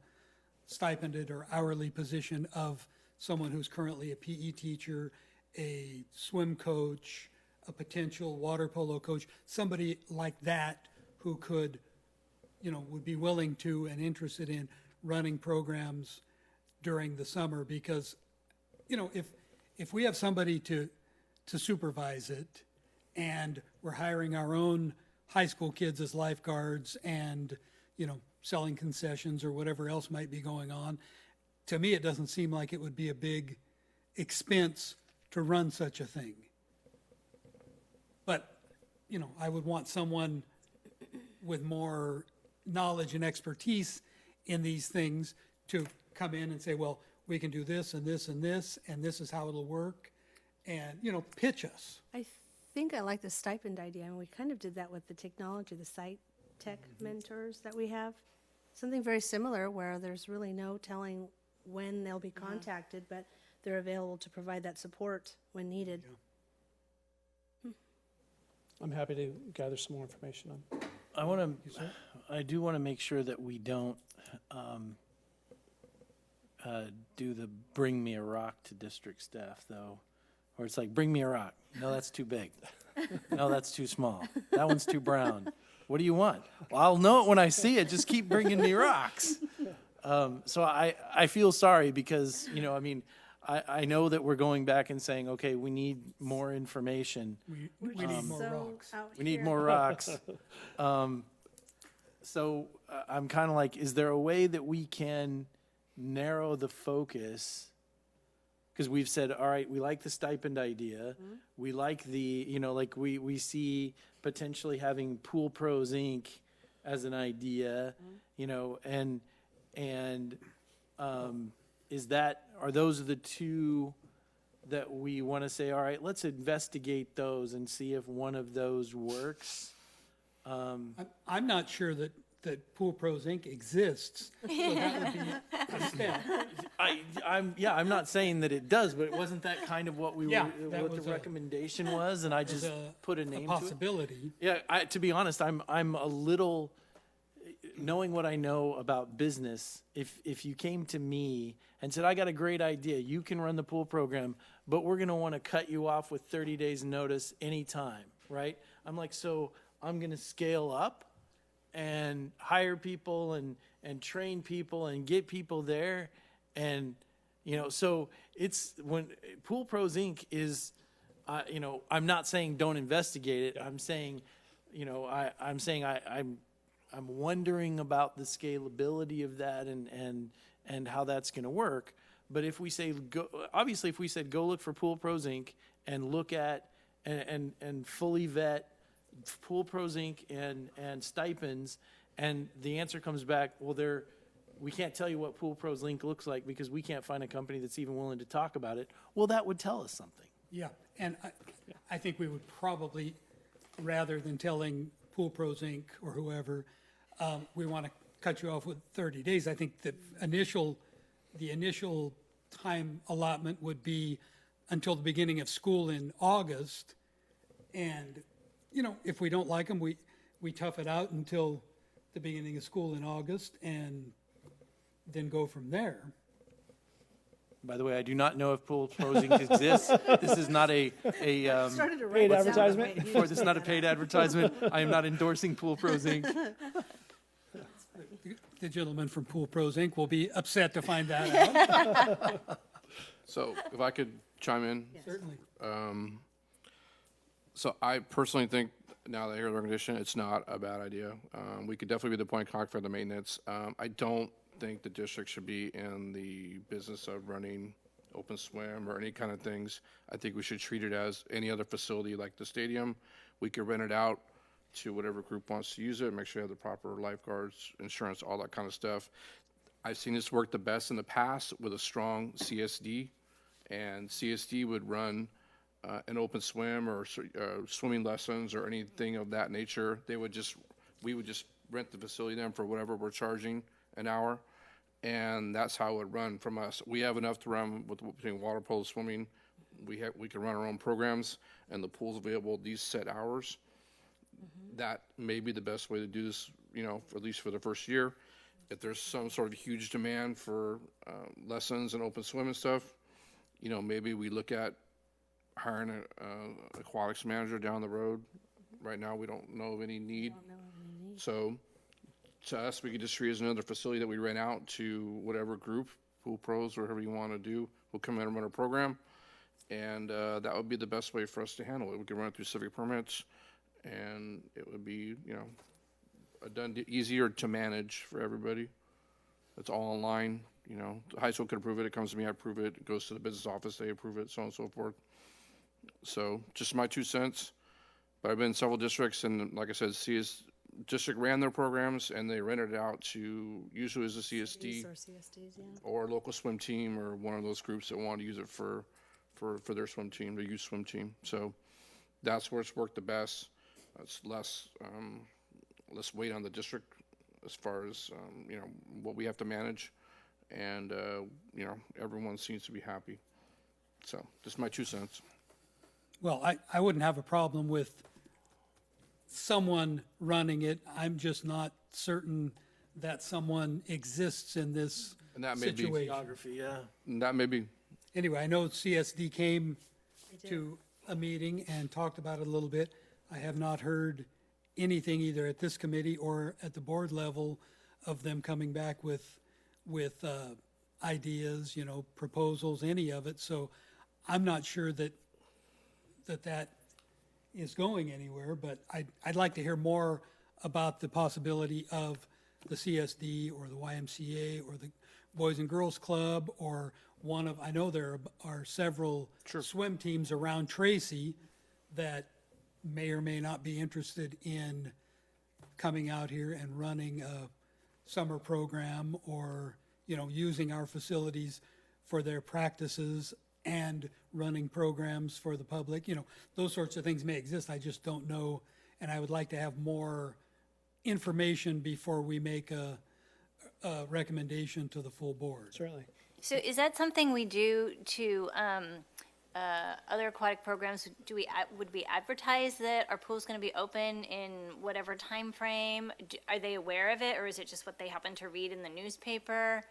stipended or hourly position of someone who's currently a PE teacher, a swim coach, a potential water polo coach, somebody like that who could, would be willing to and interested in running programs during the summer because, if we have somebody to supervise it and we're hiring our own high school kids as lifeguards and, selling concessions or whatever else might be going on, to me, it doesn't seem like it would be a big expense to run such a thing. But, you know, I would want someone with more knowledge and expertise in these things to come in and say, well, we can do this and this and this, and this is how it'll work, and, you know, pitch us. I think I like the stipend idea, and we kind of did that with the technology, the site tech mentors that we have. Something very similar where there's really no telling when they'll be contacted, but they're available to provide that support when needed. I'm happy to gather some more information on. I do want to make sure that we don't do the bring me a rock to district staff, though, where it's like, bring me a rock. No, that's too big. No, that's too small. That one's too brown. What do you want? Well, I'll know it when I see it. Just keep bringing me rocks. So I feel sorry because, you know, I mean, I know that we're going back and saying, okay, we need more information. We need more rocks. We need more rocks. So I'm kind of like, is there a way that we can narrow the focus? Because we've said, all right, we like the stipend idea. We like the, you know, like we see potentially having Pool Pros Inc. as an idea, you know, and are those the two that we want to say, all right, let's investigate those and see if one of those works? I'm not sure that Pool Pros Inc. exists, so that would be a step. I'm not saying that it does, but wasn't that kind of what Yeah, what that the was recommendation was, and I just put a name to it? Possibility. Yeah, to be honest, I'm a little, knowing what I know about business, if you came to me and said, I got a great idea, you can run the pool program, but we're going to want to cut you off with 30 days notice anytime, right? I'm like, so I'm going to scale up and hire people and train people and get people there. And, you know, so it's when Pool Pros Inc. is, you know, I'm not saying don't investigate it. I'm saying, you know, I'm wondering about the scalability of that and how that's going to work. But if we say, obviously, if we said go look for Pool Pros Inc. and look at and fully vet Pool Pros Inc. and stipends, and the answer comes back, well, we can't tell you what Pool Pros Inc. looks like because we can't find a company that's even willing to talk about it. Well, that would tell us something. Yeah, and I think we would probably, rather than telling Pool Pros Inc. or whoever, we want to cut you off with 30 days. I think the initial time allotment would be until the beginning of school in August. And, you know, if we don't like them, we tough it out until the beginning of school in August and then go from there. By the way, I do not know if Pool Pros Inc. exists. This is not a Started to Paid write it down. advertisement? Wait, this is not a paid advertisement. I am not endorsing Pool Pros Inc. The gentleman from Pool Pros Inc. will be upset to find that out. So if I could chime in. Certainly. So I personally think, now that I hear the recommendation, it's not a bad idea. We could definitely be the point of contact for the maintenance. I don't think the district should be in the business of running open swim or any kind of things. I think we should treat it as any other facility like the stadium. We could rent it out to whatever group wants to use it, make sure you have the proper lifeguards, insurance, all that kind of stuff. I've seen this work the best in the past with a strong CSD, and CSD would run an open swim or swimming lessons or anything of that nature. We would just rent the facility then for whatever we're charging an hour, and that's how it would run from us. We have enough to run between water polo, swimming. We can run our own programs, and the pool's available at these set hours. That may be the best way to do this, you know, at least for the first year. If there's some sort of huge demand for lessons and open swim and stuff, you know, maybe we look at hiring an aquatics manager down the road. Right now, we don't know of any need. So to us, we could just treat it as another facility that we rent out to whatever group, Pool Pros, or whatever you want to do, will come in and run a program. And that would be the best way for us to handle it. We could run it through civic permits, and it would be, you know, easier to manage for everybody. It's all online, you know. The high school could approve it, it comes to me, I approve it, it goes to the business office, they approve it, so on and so forth. So, just my 2 cents. But I've been in several districts, and like I said, CS district ran their programs, and they rented it out to, usually as a CSD, These are CSDs, yeah. or a local swim team, or one of those groups that wanted to use it for their swim team, their youth swim team. So that's where it's worked the best. It's less weight on the district as far as, you know, what we have to manage. And, you know, everyone seems to be happy. So just my 2 cents. Well, I wouldn't have a problem with someone running it. I'm just not certain that someone exists in this And that may be, situation. Geography, yeah. that may be, Anyway, I know CSD came They did. to a meeting and talked about it a little bit. I have not heard anything either at this committee or at the board level of them coming back with ideas, you know, proposals, any of it. So I'm not sure that is going anywhere, but I'd like to hear more about the possibility of the CSD or the YMCA or the Boys and Girls Club or I know there are several swim teams around Tracy that may or may not be interested in coming out here and running a summer program or, you know, using our facilities for their practices and running programs for the public. You know, those sorts of things may exist. I just don't know. And I would like to have more information before we make a recommendation to the full board. Certainly. So is that something we do to other aquatic programs? Would we advertise that our pool's going to be open in whatever time frame? Are they aware of it, or is it just what they happen to read in the newspaper?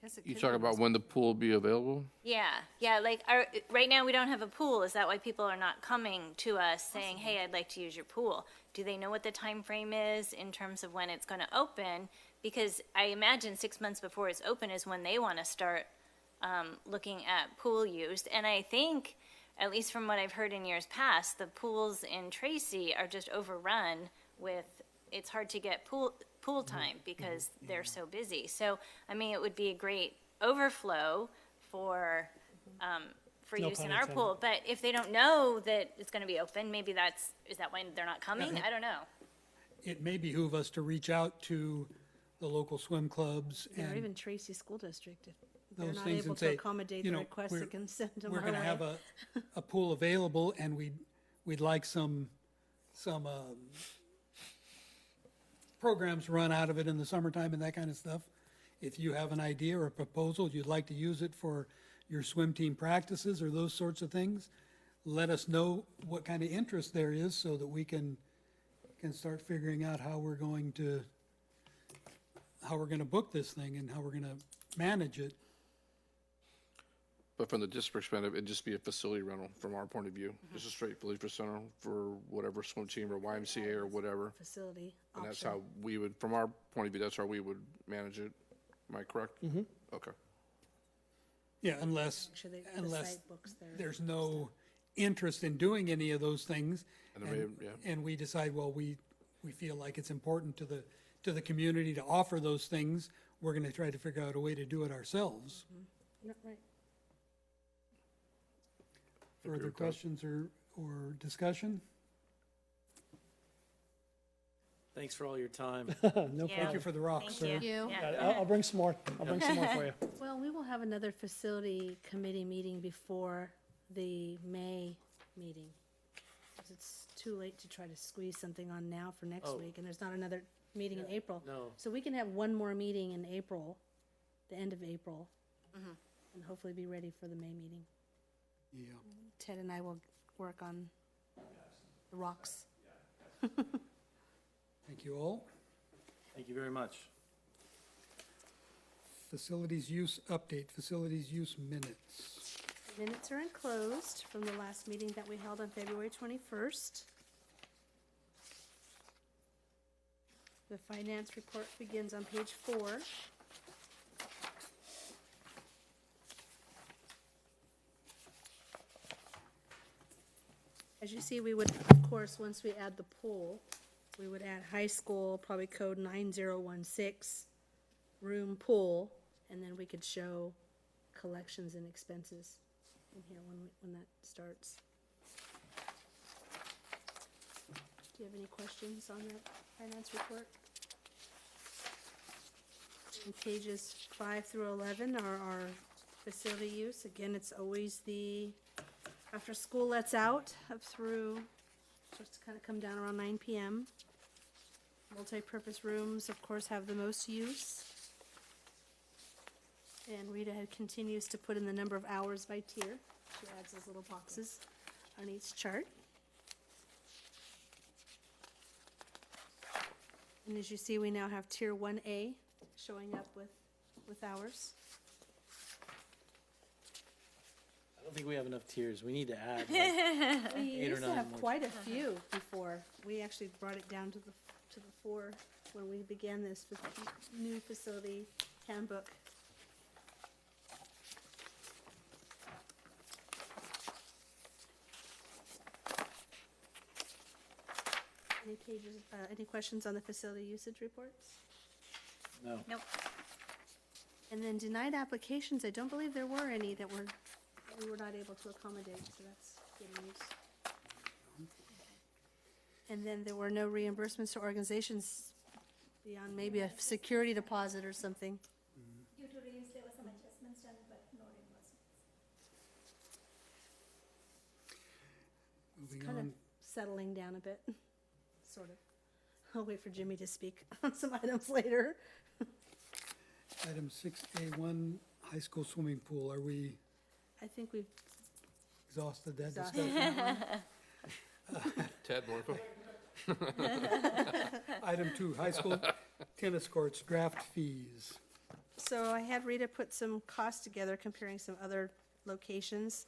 Guess it you could talk be about when the pool will be available? Yeah, like, right now we don't have a pool. Is that why people are not coming to us saying, hey, I'd like to use your pool? Do they know what the time frame is in terms of when it's going to open? Because I imagine 6 months before it's open is when they want to start looking at pool use. And I think, at least from what I've heard in years past, the pools in Tracy are just overrun with, it's hard to get pool time because they're so busy. So, I mean, it would be a great overflow for No use pun in our intended. pool. But if they don't know that it's going to be open, maybe is that why they're not coming? I don't know. It may behoove us to reach out to the local swim clubs Or and even Tracy School District, if they're those not things able and to say, accommodate you the know, request, they can send them we're our going to have way. a pool available and we'd like some programs run out of it in the summertime and that kind of stuff. If you have an idea or a proposal, you'd like to use it for your swim team practices or those sorts of things, let us know what kind of interest there is so that we can start figuring out how we're going to book this thing and how we're going to manage it. But from the district perspective, it'd just be a facility rental from our point of view. Just a straight facility center for whatever swim team or YMCA or whatever. Facility And that's option. how we would, from our point of view, that's how we would manage it. Am I correct? Mm-hmm. Okay. Yeah, unless Make sure the unless site books their there's no interest in doing any of those things. And then yeah. And we decide, well, we feel like it's important to the community to offer those things. We're going to try to figure out a way to do it ourselves. No, right. Further questions or discussion? Thanks for all your time. No Yeah. problem. Thank you for the rocks, sir. Thank you. you. Got it. I'll bring some more. I'll bring some more for you. Well, we will have another facility committee meeting before the May meeting. 'Cause it's too late to try to squeeze something on now for next Oh. week, and there's not another meeting in April. No. So we can have one more meeting in April, the end of April, and hopefully be ready for the May meeting. Yeah. Ted and I will work on the rocks. Thank you all. Thank you very much. Facilities use update, facilities use minutes. Minutes are enclosed from the last meeting that we held on February 21st. The finance report begins on page 4. As you see, we would, of course, once we add the pool, we would add high school, probably code 9016, room pool, and then we could show collections and expenses in here when that starts. Do you have any questions on that finance report? And pages 5 through 11 are our facility use. Again, it's always after school lets out, up through, just to kind of come down around 9 p.m. Multi-purpose rooms, of course, have the most use. And Rita continues to put in the number of hours by tier. She adds those little boxes on each chart. And as you see, we now have tier 1A showing up with hours. I don't think we have enough tiers. We need to add like, We 8 or used to 9 have more. quite a few before. We actually brought it down to the 4 when we began this new facility handbook. Any questions on the facility usage reports? No. Nope. And then denied applications, I don't believe there were any that we were not able to accommodate, so that's good news. And then there were no reimbursements to organizations beyond maybe a security deposit or something. Due to rains, there were some adjustments done, but no reimbursements. Moving Kind of on, settling down a bit, sort of. I'll wait for Jimmy to speak on some items later. item 6A1, high school swimming pool. Are we I think we've exhausted that exhausted discussion? that one. Ted, more info? Item 2, high school tennis courts, draft fees. So I had Rita put some costs together comparing some other locations.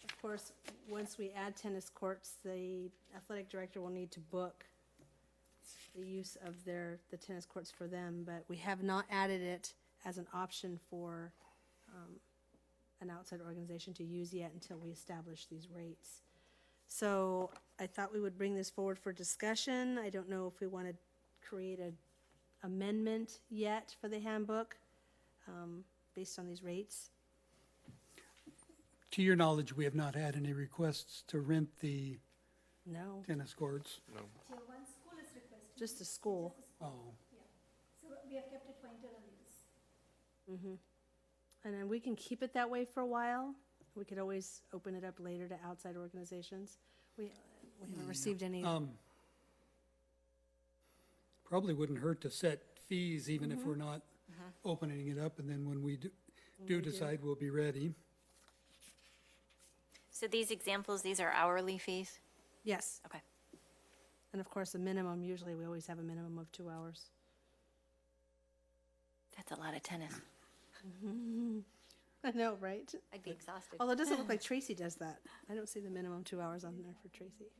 Of course, once we add tennis courts, the athletic director will need to book the use of the tennis courts for them, but we have not added it as an option for an outside organization to use yet until we establish these rates. So I thought we would bring this forward for discussion. I don't know if we want to create an amendment yet for the handbook based on these rates. To your knowledge, we have not had any requests to rent the No, tennis courts. No. Tier 1 school is requesting. just a school. Oh, So we have kept it for internal use. And then we can keep it that way for a while. We could always open it up later to outside organizations. We haven't received any. probably wouldn't hurt to set fees even if we're not opening it up, and then when we do decide, we'll be ready. So these examples, these are hourly fees? Yes, Okay. and of course, a minimum, usually we always have a minimum of 2 hours. That's a lot of tennis. I know, right? I'd be exhausted. Although it doesn't look like Tracy does that. I don't see the minimum 2 hours on there for Tracy.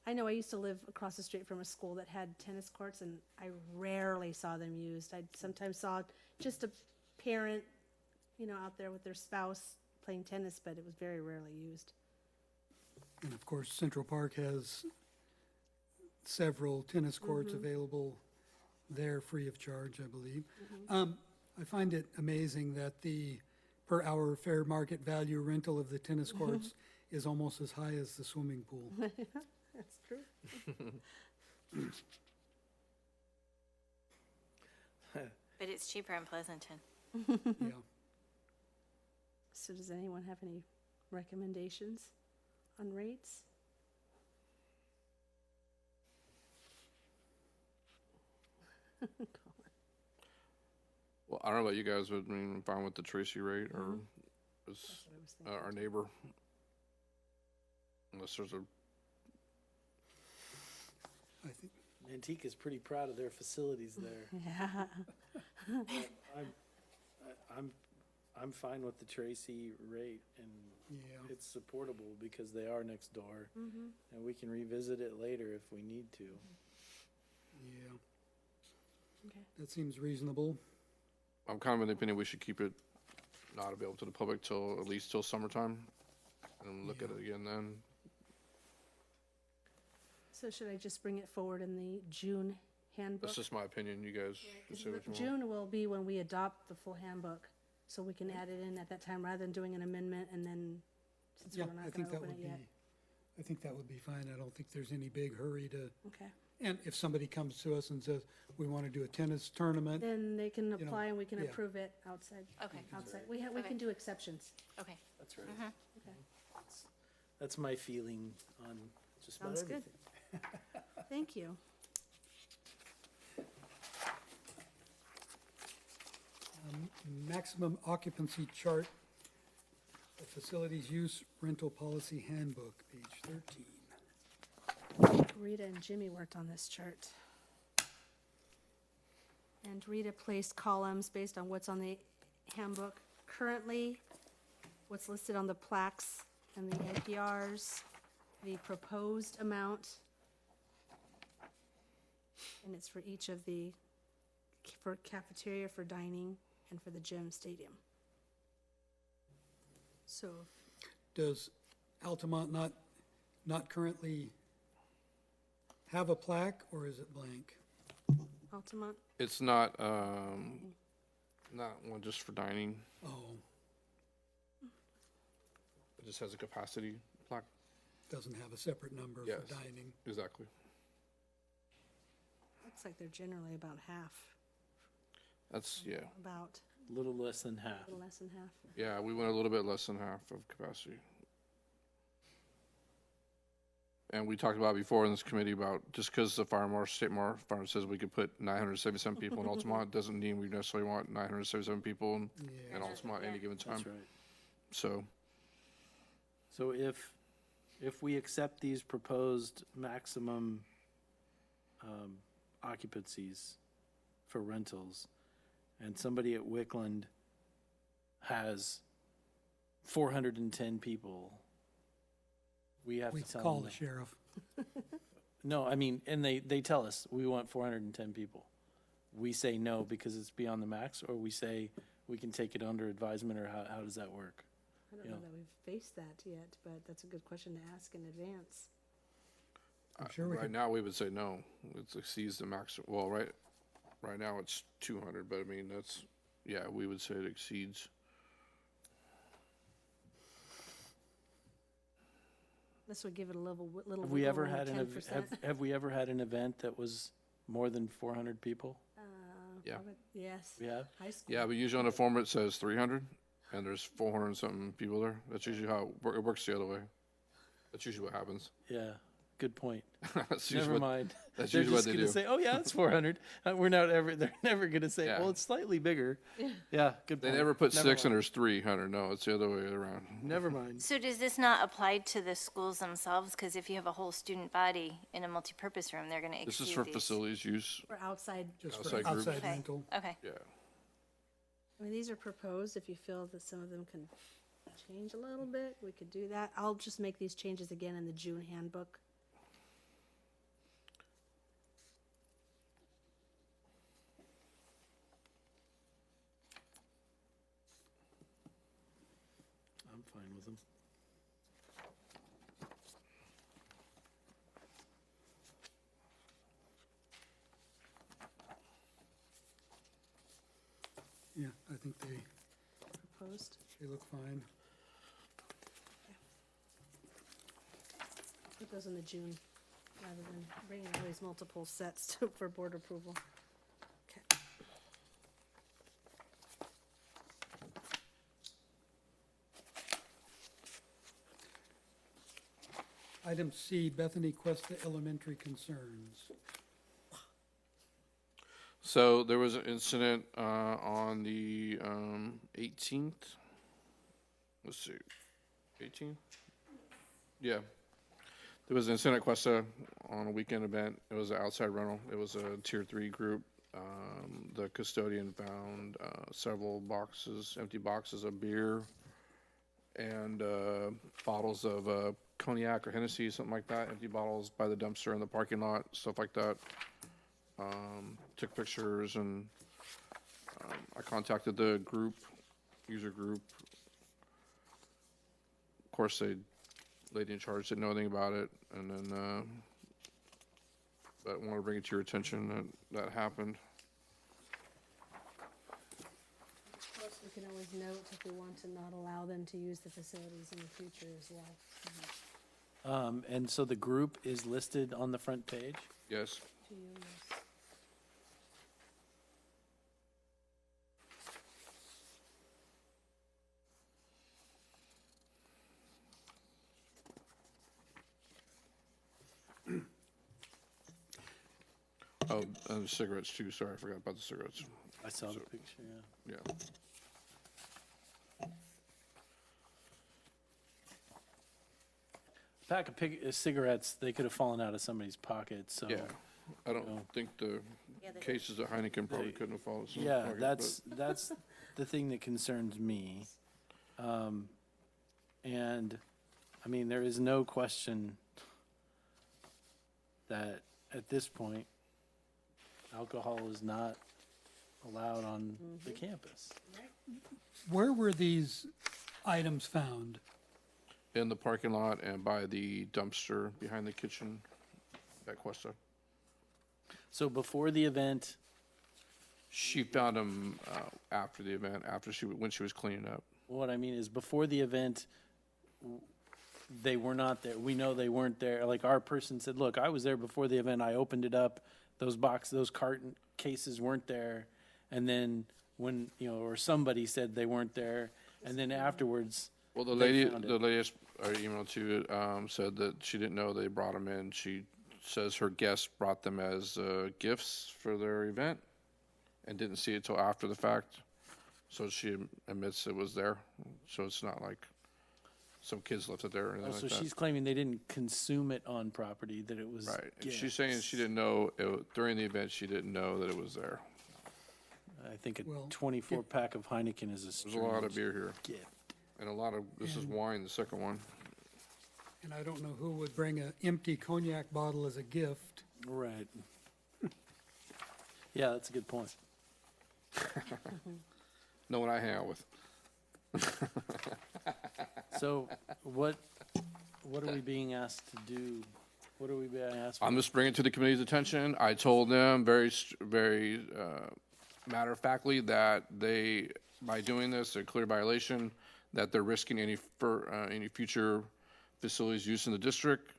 I know I used to live across the street from a school that had tennis courts, and I rarely saw them used. I sometimes saw just a parent, out there with their spouse playing tennis, but it was very rarely used. And of course, Central Park has several tennis courts available there free of charge, I believe. I find it amazing that the per hour fair market value rental of the tennis courts is almost as high as the swimming pool. That's true. But it's cheaper in Pleasanton. Yeah. So does anyone have any recommendations on rates? Well, I don't know about you guys, but I mean, I'm fine with the Tracy rate or is, That's what I was thinking. our neighbor. Unless there's a, I think, Antique is pretty proud of their facilities there. Yeah. I'm fine with the Tracy rate, and yeah. it's supportable because they are next door, and we can revisit it later if we need to. Yeah, Okay. that seems reasonable. I'm kind of in the opinion we should keep it not available to the public till, at least till summertime. And look at it again then. So should I just bring it forward in the June handbook. That's just my opinion, you guys can say what you want. June will be when we adopt the full handbook, so we can add it in at that time, rather than doing an amendment and then, since Yeah, we're I not think gonna that open would it be, yet. I think that would be fine. I don't think there's any big hurry to, Okay, and if somebody comes to us and says, we want to do a tennis tournament, then they can know, apply and we can yeah. approve it outside. Okay. Outside, we Okay. can do exceptions. Okay. That's right. Okay, That's my feeling on just about sounds good. everything. Thank you. maximum occupancy chart, the facilities use rental policy handbook, page 13. Rita and Jimmy worked on this chart. And Rita placed columns based on what's on the handbook currently, what's listed on the plaques and the NPRs, the proposed amount. And it's for each of the, for cafeteria, for dining, and for the gym stadium. So, Does Altamont not currently have a plaque, or is it blank? Altamont, It's not, not one just for dining. Oh, It just has a capacity plaque. doesn't have a separate number Yes. for dining. Exactly. looks like they're generally about half, That's, yeah. about A little less than half. a little less than half. Yeah, we went a little bit less than half of capacity. And we talked about before in this committee about just because the state farm says we could put 977 people in Altamont, doesn't mean we necessarily want 977 people in Altamont at any given time. That's right. So, So if we accept these proposed maximum occupancies for rentals, and somebody at Wickland has 410 people, we have We to tell call them. the sheriff. No, I mean, and they tell us, we want 410 people. We say no because it's beyond the max, or we say we can take it under advisement, or how does that work? I don't Yeah. know that we've faced that yet, but that's a good question to ask in advance. I'm sure we right could, now we would say no. It exceeds the max. Well, right now it's 200, but I mean, that's, yeah, we would say it exceeds. This would give it a little Have we wiggle ever room had of an, 10%. have we ever had an event that was more than 400 people? Yeah. Yes, We have? high school. Yeah, but usually on the form it says 300, and there's 400 and something people there. That's usually how it works the other way. That's usually what happens. Yeah, good point. That's usually Never what- mind. That's They're usually what just they gonna do. say, oh yeah, it's 400. They're never gonna say, Yeah. well, it's slightly bigger. Yeah, good They point. never put 6 and mind. there's 300. No, it's the other way around. Never mind. So does this not apply to the schools themselves? Because if you have a whole student body in a multipurpose room, they're going to This exceed is for these. facilities use. Or outside, just for outside groups. outside Okay. rental. Okay. Yeah. I mean, these are proposed. If you feel that some of them can change a little bit, we could do that. I'll just make these changes again in the June handbook. I'm fine with them. Yeah, I think Proposed. they look fine. Put those in the June, rather than bringing all these multiple sets for board approval. Okay. Item C, Bethany Cuesta Elementary concerns. So there was an incident on the 18th. Let's see, 18th? Yeah. There was an incident at Cuesta on a weekend event. It was an outside rental. It was a tier 3 group. The custodian found several boxes, empty boxes of beer and bottles of cognac or Hennessy, something like that, empty bottles by the dumpster in the parking lot, stuff like that. Took pictures, and I contacted the group, user group. Of course, the lady in charge didn't know anything about it, and then but I want to bring it to your attention that happened. Of course, we can always note if we want to not allow them to use the facilities in the future as well. And so the group is listed on the front page? Yes. To you, yes. Oh, and the cigarettes too. Sorry, I forgot about the cigarettes. I saw the picture, yeah. Yeah. Pack of cigarettes, they could have fallen out of somebody's pocket, so. Yeah. I don't No. think the cases at Heineken probably couldn't have followed. some Yeah, pocket, that's the thing that concerns me. And, I mean, there is no question that at this point, alcohol is not allowed on the campus. Where were these items found? but in the parking lot and by the dumpster behind the kitchen at Cuesta. So before the event, She found them after the event, when she was cleaning up. what I mean is before the event, they were not there. We know they weren't there. Like our person said, look, I was there before the event. I opened it up. Those carton cases weren't there. And then when, or somebody said they weren't there. And then afterwards, Well, the They lady, found it. the latest email to said that she didn't know they brought them in. She says her guests brought them as gifts for their event and didn't see it till after the fact. So she admits it was there. So it's not like some kids left it there or anything so like that. she's claiming they didn't consume it on property, that it was Right. And gifts. she's saying she didn't know, during the event, she didn't know that it was there. I think a Well, 24-pack of Heineken is a There's strange a lot of beer here gift. and a lot of, this is wine, the second one. And I don't know who would bring an empty cognac bottle as a gift. Right. Yeah, that's a good point. No one I hang out with. So what are we being asked to do? What are we being asked for? I'm just bringing it to the committee's attention. I told them very matter-of-factly that they, by doing this, a clear violation, that they're risking any future facilities use in the district.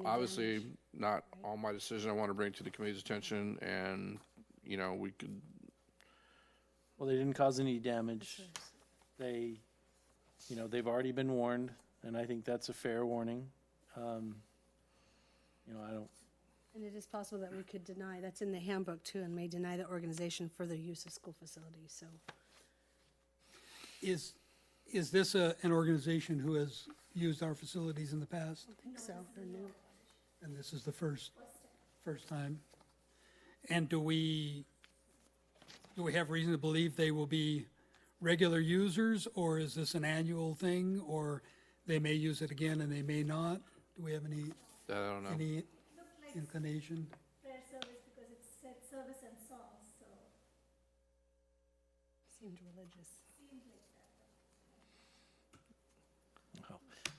Obviously, not all my decision. I want to bring it to the committee's attention, and, we could, Well, they didn't cause any damage. They, they've already been warned, and I think that's a fair warning. I don't, And it is possible that we could deny, that's in the handbook too, and may deny the organization further use of school facilities, so. Is this an organization who has used our facilities in the past? I think so, they're new. And this is the first time? And do we have reason to believe they will be regular users, or is this an annual thing, or they may use it again and they may not? Do we have any I don't know. inclination? prayer service because it said service and songs, so Seemed religious.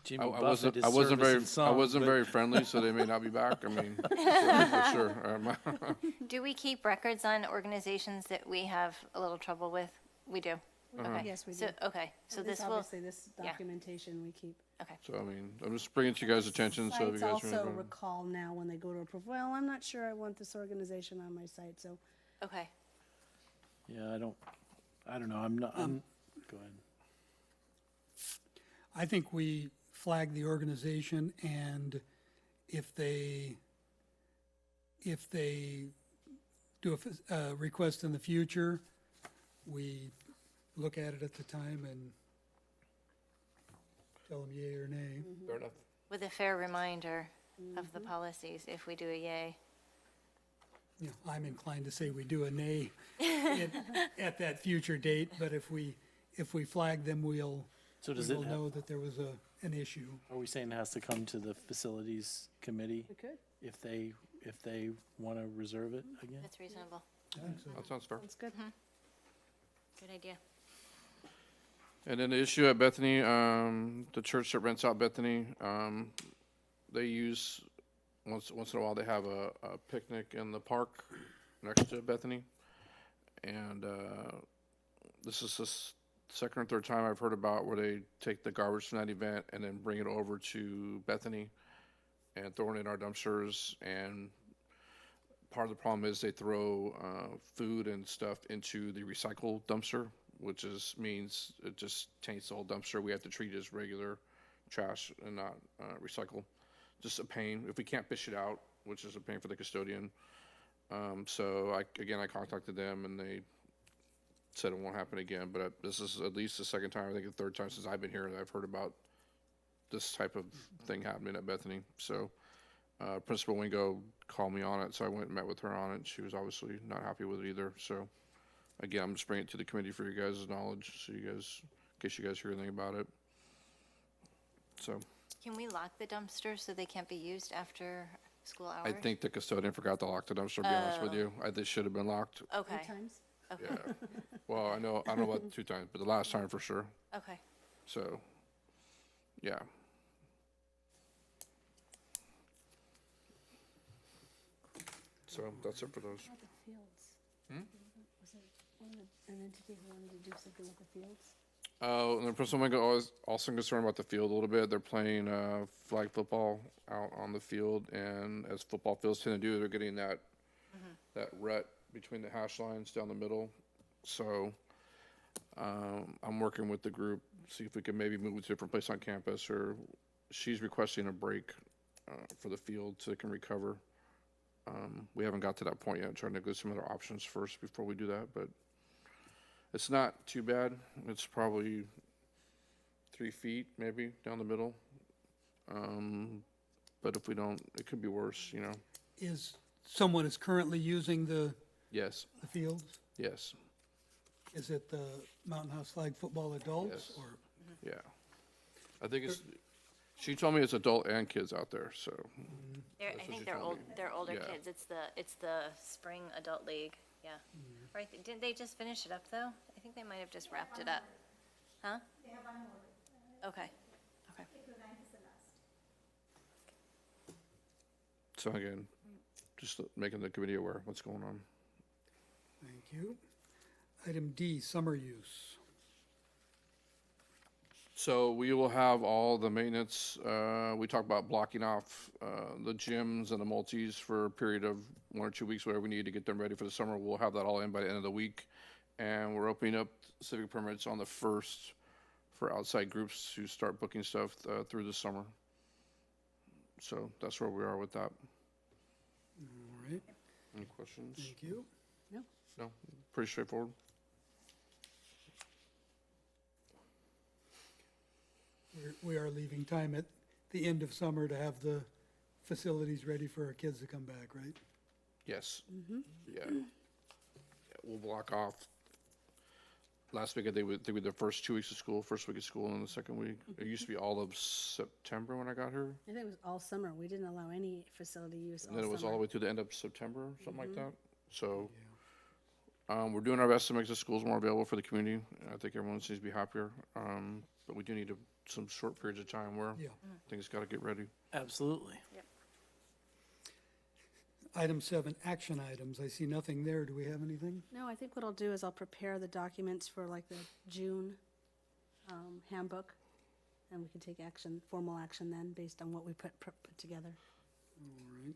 Jimmy I Buffett wasn't, is I wasn't service very, and I song, wasn't but- very friendly, so they may not be back. I mean, for sure. Do we keep records on organizations that we have a little trouble with? We do. Okay. Yes, we So, do. okay, so And this will, obviously, this yeah. documentation we keep. okay. So, I mean, I'm just bringing it to you guys' attention, so if you Sites guys also remember. recall now when they go to approve, well, I'm not sure I want this organization on my site, so. Okay. Yeah, I don't know, I'm not, go ahead. I think we flag the organization, and if they do a request in the future, we look at it at the time and tell them yay or nay. Fair enough. With a fair reminder of the policies if we do a yay. You know, I'm inclined to say we do a nay at that future date, but if we flag them, we'll So does it, know that there was an issue. are we saying it has to come to the facilities committee We could. if they want to reserve it again? That's reasonable. I think so. That sounds fair. Sounds good. Good idea. And then the issue at Bethany, the church that rents out Bethany, they use once in a while, they have a picnic in the park next to Bethany. And this is the second or third time I've heard about where they take the garbage from that event and then bring it over to Bethany and throw it in our dumpsters. And part of the problem is they throw food and stuff into the recycle dumpster, which means it just taints the whole dumpster. We have to treat it as regular trash and not recycle. Just a pain if we can't fish it out, which is a pain for the custodian. So I contacted them and they said it won't happen again. But this is at least the second time, I think the third time since I've been here that I've heard about this type of thing happening at Bethany. So Principal Wingo called me on it, so I went and met with her on it. She was obviously not happy with it either. So again, I'm just bringing it to the committee for you guys' knowledge, so you guys, in case you guys hear anything about it. So Can we lock the dumpsters so they can't be used after school hours? I think the custodian forgot to lock the dumpster, to be honest with you. They should have been locked. Okay, Times? Yeah. Well, I don't know about 2 times, but the last time for sure. okay. So, yeah. So that's it for those. What about the fields? Was it an entity who wanted to do something with the fields? Oh, and the Principal Wingo is also concerned about the field a little bit. They're playing flag football out on the field, and as football fields tend to do, they're getting that rut between the hash lines down the middle. So I'm working with the group, see if we can maybe move it to a different place on campus, or she's requesting a break for the field so it can recover. We haven't got to that point yet, trying to go some other options first before we do that, but it's not too bad. It's probably 3 feet maybe down the middle. But if we don't, it could be worse, you know. Someone is currently using the Yes, fields? yes, Is it the Mountain House Flag Football adults Yes. or? yeah. I think she told me it's adult and kids out there, so. I what think she they're told me. they're older Yeah. kids. It's the spring adult league, yeah. Right, didn't they just finish it up, though? I think they might have just wrapped it up. Huh? They have one more. Okay, okay. April 9th is the last. So again, just making the committee aware of what's going on. Thank you. Item D, summer use. So we will have all the maintenance, we talked about blocking off the gyms and the multis for a period of 1 or 2 weeks, whatever we need to get them ready for the summer. We'll have that all in by the end of the week. And we're opening up civic permits on the 1st for outside groups to start booking stuff through the summer. So that's where we are with that. All right, Any questions? thank you. No, pretty straightforward. We are leaving time at the end of summer to have the facilities ready for our kids to come back, right? Yes. Yeah. We'll block off. Last week, they would the first 2 weeks of school, first week of school, and the second week. It used to be all of September when I got here, I think it was all summer. We didn't allow any facility use all and then it was all summer. the way to the end of September, something like that. So, we're doing our best to make the schools more available for the community. I think everyone needs to be happier, but we do need some short periods of time where Yeah. things got to get ready. Absolutely. Item 7, action items. I see nothing there. Do we have anything? No, I think what I'll do is I'll prepare the documents for like the June handbook, and we can take action, formal action then, based on what we put together.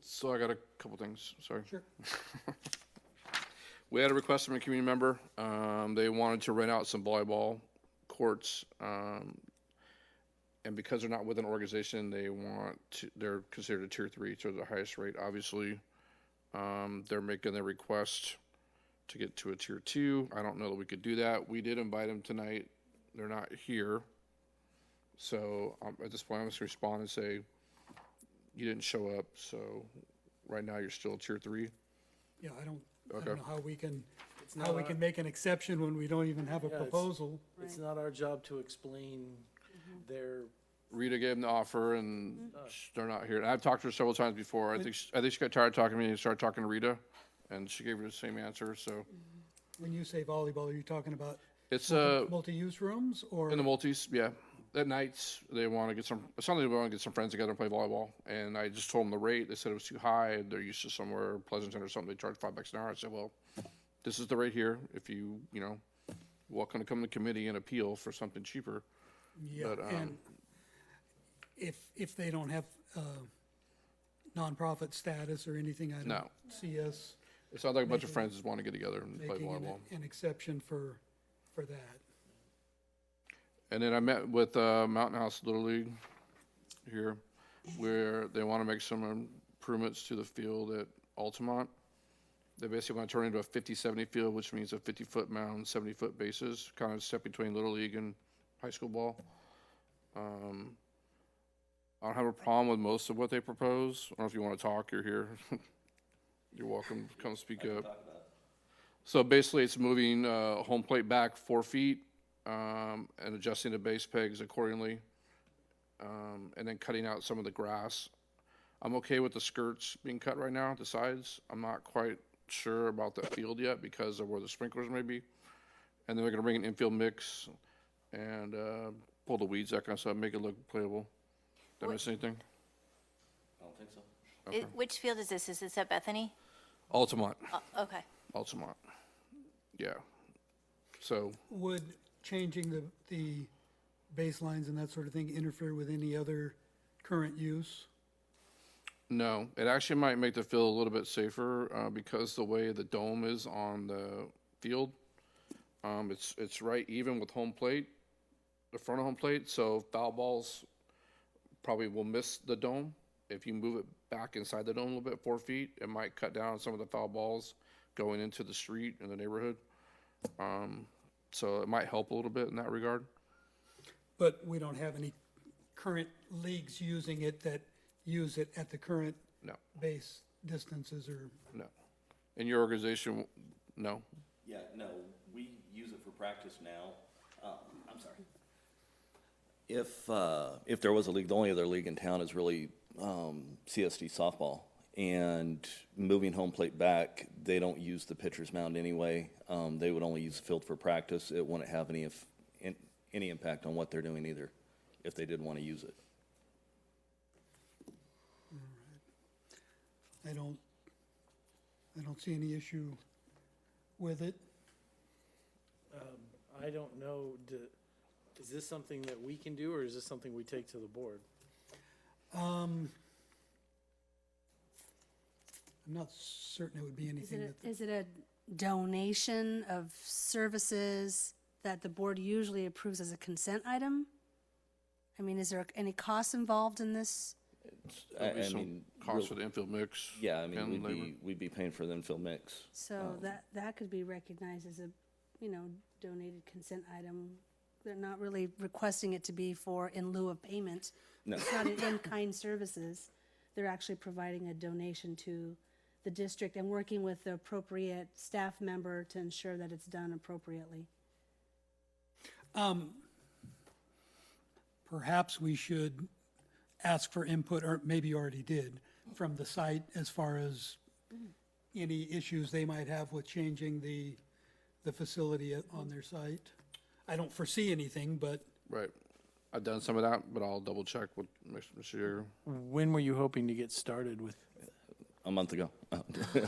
So I got a couple things. Sorry. Sure. We had a request from a community member. They wanted to rent out some volleyball courts. And because they're not with an organization, they're considered a tier 3, so the highest rate, obviously. They're making their request to get to a tier 2. I don't know that we could do that. We did invite them tonight. They're not here. So at this point, I'm just going to respond and say, you didn't show up, so right now you're still tier 3. Yeah, I don't Okay. know how we can, not how we our- can make an exception when we don't even have a Yeah, it's- proposal. It's not our job to explain their, Rita gave them the offer, and they're not here. And I've talked to her several times before. I think she got tired of talking to me and started talking to Rita, and she gave her the same answer. So When you say volleyball, are you talking about it's multi-use rooms or? in the multis, yeah. at nights, they want to get Sunday they want to get some friends together and play volleyball. And I just told them the rate. They said it was too high. They're used to somewhere, Pleasanton or something, they charge $5 an hour. I said, well, this is the rate here. If you know, welcome to come to committee and appeal for something cheaper. Yeah, But, and if they don't have nonprofit status or anything, I don't No. see us It's not like a bunch of friends just want to get together and play making volleyball. an exception for that. And then I met with Mountain House Little League here, where they want to make some improvements to the field at Altamont. They basically want to turn it into a 50-70 field, which means a 50-foot mound, 70-foot bases, kind of set between Little League and high school ball. I don't have a problem with most of what they propose. I don't know if you want to talk, you're here. You're welcome to come speak up. So basically, it's moving home plate back 4 feet and adjusting the base pegs accordingly, and then cutting out some of the grass. I'm okay with the skirts being cut right now, the sides. I'm not quite sure about the field yet because of where the sprinklers may be. And then we're going to bring an infield mix and pull the weeds, that kind of stuff, make it look playable. Did I miss anything? I don't think so. Okay. Which field is this? Is this at Bethany? Altamont. Okay. Altamont. Yeah. So, Would changing the baselines and that sort of thing interfere with any other current use? no, it actually might make the field a little bit safer because the way the dome is on the field, it's right even with home plate, the front of home plate, so foul balls probably will miss the dome. If you move it back inside the dome a little bit, 4 feet, it might cut down some of the foul balls going into the street in the neighborhood. So it might help a little bit in that regard. But we don't have any current leagues using it that use it at the current No, base distances or, no. In your organization, no? Yeah, no, we use it for practice now. I'm sorry. If there was a league, the only other league in town is really CSD softball. And moving home plate back, they don't use the pitcher's mound anyway. They would only use the field for practice. It wouldn't have any impact on what they're doing either, if they did want to use it. I don't see any issue with it. I don't know, is this something that we can do, or is this something we take to the board? I'm not certain it would be anything that, Is it a donation of services that the board usually approves as a consent item? I mean, is there any cost involved in this? There'll be I some mean, cost for the infield mix. yeah, I mean, and labor. we'd be paying for the infill mix. So that could be recognized as a, donated consent item. They're not really requesting it to be for in lieu of payment. No. It's not an in-kind services. They're actually providing a donation to the district and working with the appropriate staff member to ensure that it's done appropriately. perhaps we should ask for input, or maybe you already did, from the site as far as any issues they might have with changing the facility on their site. I don't foresee anything, but Right. I've done some of that, but I'll double check with Mr. Yeager. When were you hoping to get started with? A month ago.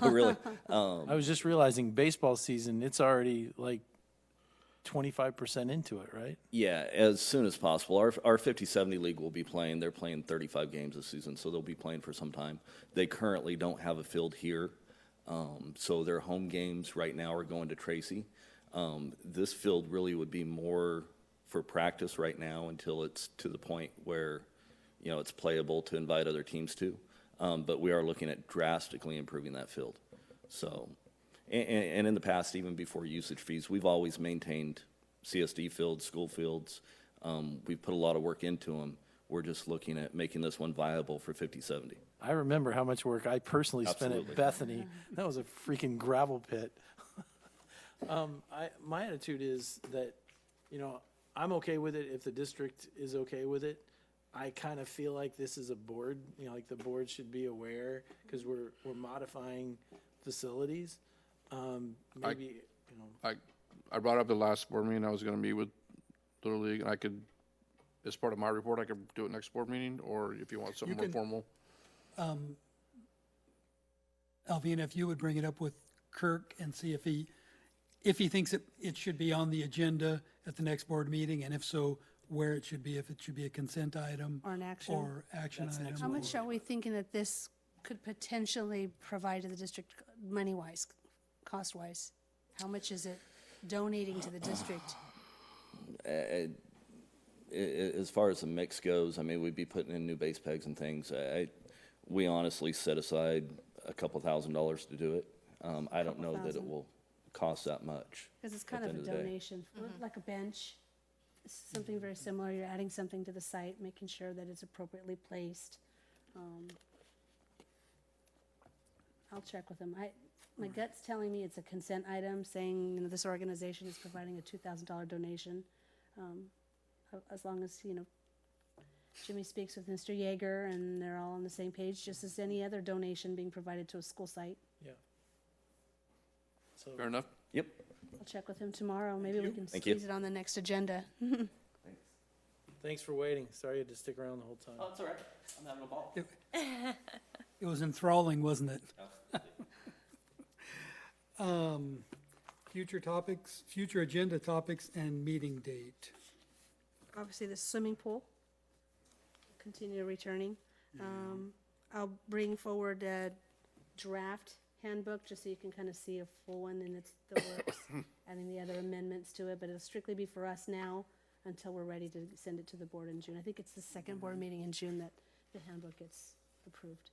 Really? I was just realizing baseball season, it's already like 25% into it, right? Yeah, as soon as possible. Our 50-70 league will be playing. They're playing 35 games this season, so they'll be playing for some time. They currently don't have a field here, so their home games right now are going to Tracy. This field really would be more for practice right now until it's to the point where, you know, it's playable to invite other teams to. But we are looking at drastically improving that field. So, and in the past, even before usage fees, we've always maintained CSD fields, school fields. We've put a lot of work into them. We're just looking at making this one viable for 50-70. I remember how much work I personally spent Absolutely. at Bethany. That was a freaking gravel pit. My attitude is that, you know, I'm okay with it if the district is okay with it. I kind of feel like this is a board, you know, like the board should be aware because we're modifying facilities. Maybe, you know, I brought up the last board meeting, I was gonna meet with Little League, and as part of my report, I could do it next board meeting, or if you want something more can- formal. Alvina, if you would bring it up with Kirk and see if he thinks it should be on the agenda at the next board meeting, and if so, where it should be, if it should be a consent item. Or an action. Or action That's next item. How much are we thinking that this could potentially provide to the district, money-wise, cost-wise? How much is it donating to the district? As far as the mix goes, I mean, we'd be putting in new base pegs and things. We honestly set aside a couple $1,000s to do it. I don't know that it will cost that much. Because it's kind at of the a end of the day. donation, like a bench, something very similar. You're adding something to the site, making sure that it's appropriately placed. I'll check with them. My gut's telling me it's a consent item, saying, you know, this organization is providing a $2,000 donation. As long as, you know, Jimmy speaks with Mr. Yeager and they're all on the same page, just as any other donation being provided to a school site. Yeah. So, Fair enough? Yep. I'll check with him tomorrow. Maybe we can Thank you. squeeze it on the next agenda. thanks for waiting. Sorry you had to stick around the whole time. That's all right. I'm having a ball. It was enthralling, wasn't it? Future topics, future agenda topics and meeting date. Obviously, the swimming pool, continue returning. I'll bring forward a draft handbook, just so you can kind of see a full one in the works, adding the other amendments to it, but it'll strictly be for us now until we're ready to send it to the board in June. I think it's the second board meeting in June that the handbook gets approved.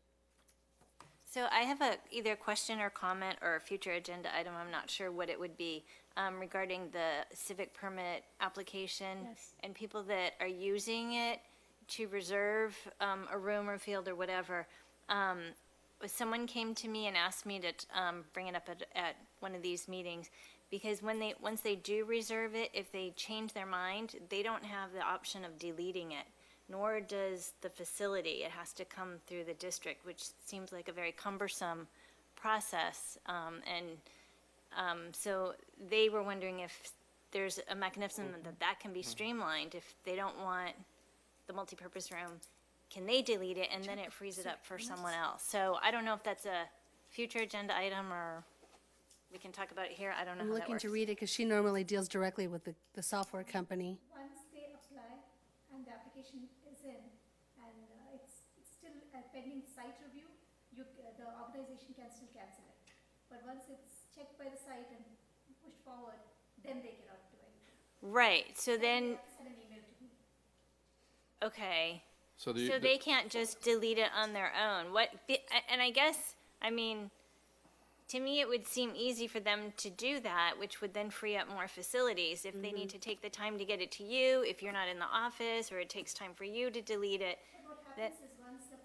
So I have either a question or comment or a future agenda item, I'm not sure what it would be, regarding the civic permit application. Yes. And people that are using it to reserve a room or field or whatever. Someone came to me and asked me to bring it up at one of these meetings, because once they do reserve it, if they change their mind, they don't have the option of deleting it, nor does the facility. It has to come through the district, which seems like a very cumbersome process. So they were wondering if there's a mechanism that can be streamlined. If they don't want the multipurpose room, can they delete it and then it frees it up for someone else? So I don't know if that's a future agenda item or we can talk about it here. I don't know I'm how that looking works. to read it because she normally deals directly with the software company. Once they apply and the application is in and it's still a pending site review, the organization can still cancel it. But once it's checked by the site and pushed forward, then they cannot do anything. Right, so then, They have to send an email to me. okay. So So they can't just delete it on their own. And I guess, I mean, to me, it would seem easy for them to do that, which would then free up more facilities. If they need to take the time to get it to you, if you're not in the office, or it takes time for you to delete it. But what happens is once the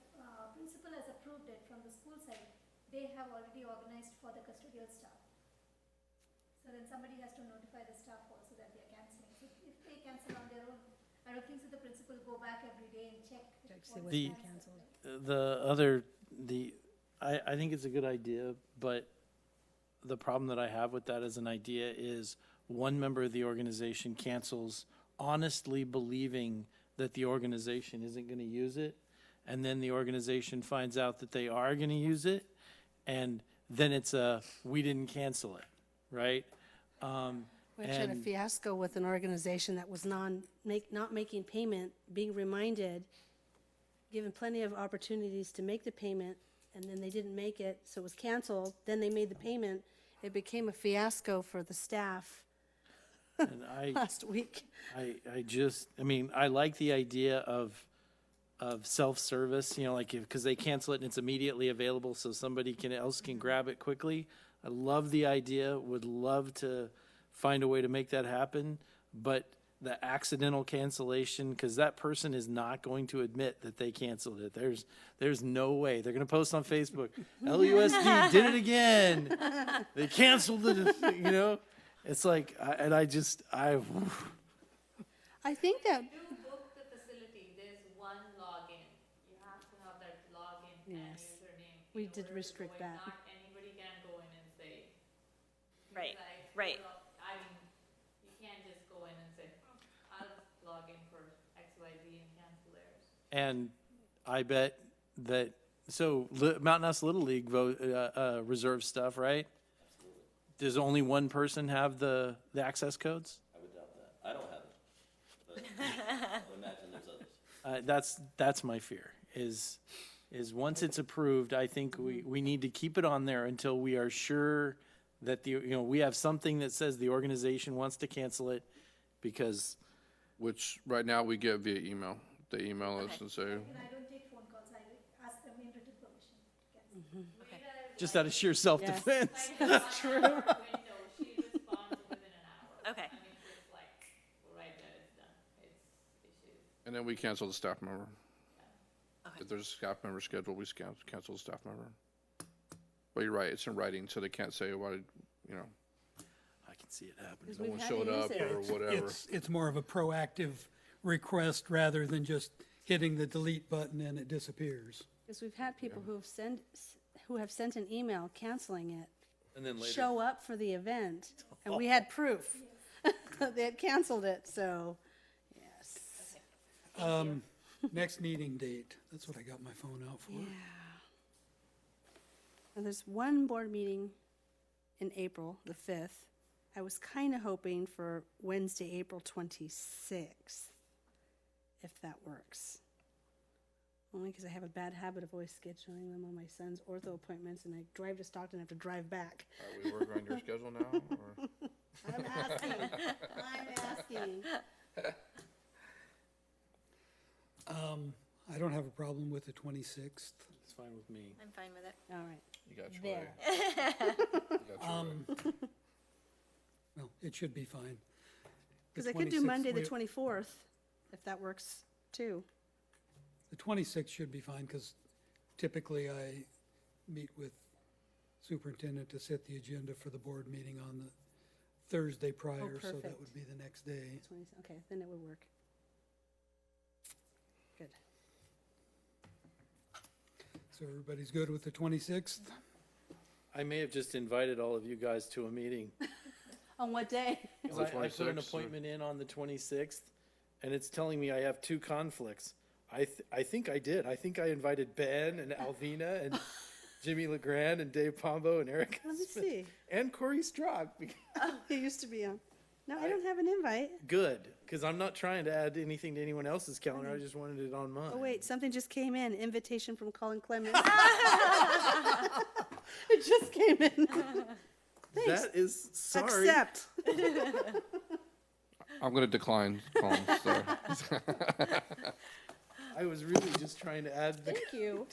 principal has approved it from the school side, they have already organized for the custodial staff. So then somebody has to notify the staff also that they are canceling. So if they cancel on their own, I don't think so the principal will go back every day and check. See what's what's been canceled. canceled. I think it's a good idea, but the problem that I have with that as an idea is one member of the organization cancels honestly believing that the organization isn't going to use it, and then the organization finds out that they are going to use it, and then it's we didn't cancel it, right? We actually had a And- fiasco with an organization that was not making payment, being reminded, given plenty of opportunities to make the payment, and then they didn't make it, so it was canceled. Then they made the payment. It became a fiasco for the staff And I, last week. I mean, I like the idea of self-service, you know, like because they cancel it and it's immediately available so somebody else can grab it quickly. I love the idea, would love to find a way to make that happen, but the accidental cancellation, because that person is not going to admit that they canceled it. There's no way. They're going to post on Facebook, LUSD did it again. They canceled it, you know? It's like, I think that, You book the facility, there's one login. You have to have that login and Yes. username. We in did order to restrict go in. that. Not anybody can go in and say. Right, because I right. put up- I mean, you can't just go in and say, I'll log in for XYZ And I bet that, so Mountain House Little League reserve stuff, right? Does only one person have the access codes? I would doubt that. I don't have it, but I would imagine there's others. That's my fear, is once it's approved, I think we need to keep it on there until we are sure that we have something that says the organization wants to cancel it, because Which right now we get via email. They email us and say, And I don't take phone calls, I ask them in written permission to cancel. just out of sheer self-defense. That's true. Window, she responds within an hour. Okay. I mean, it's like, right there, it's done. It's issued. and then we cancel the staff member. Okay. If there's a staff member scheduled, we cancel the staff member. But you're right, it's in writing, so they can't say, why did, I can see it happen. Because no we've one had showed to use up it. or whatever. It's more of a proactive request rather than just hitting the delete button and it disappears. Because we've had people who have sent an email canceling it, And then later, show up for the event, and we had proof. They had canceled it, so, yes. Next meeting date, that's what I got my phone out for. Yeah. And there's one board meeting in April, the 5th. I was kind of hoping for Wednesday, April 26th, if that works. Only because I have a bad habit of always scheduling them on my son's ortho appointments, and I drive to Stockton and have to drive back. Are we working on your schedule now, or? I'm asking. I'm asking. I don't have a problem with the 26th. it's fine with me. I'm fine with it. All right. You got your There. way. You got your way. Well, it should be fine. Because The I could do 26th Monday, the we- 24th, if that works too. The 26th should be fine, because typically I meet with superintendent to set the agenda for the board meeting on the Thursday prior, so that perfect. would be the next day. 20, okay, then it would work. Good. So everybody's good with the 26th? I may have just invited all of you guys to a meeting. On what day? 'Cause On I the put an 26th, or- appointment in on the 26th, and it's telling me I have 2 conflicts. I think I did. I think I invited Ben and Alvina and Jimmy LeGrand and Dave Pombo and Eric Let me see. and Corey Strock. He used to be on. No, I don't have an invite. Good, because I'm not trying to add anything to anyone else's calendar. I just wanted it on mine. Oh, wait, something just came in. Invitation from Colin Clemens. It just came in. Thanks. That is sorry. Accept. I'm gonna decline, Colin, so. I was really just trying to add the. Thank you.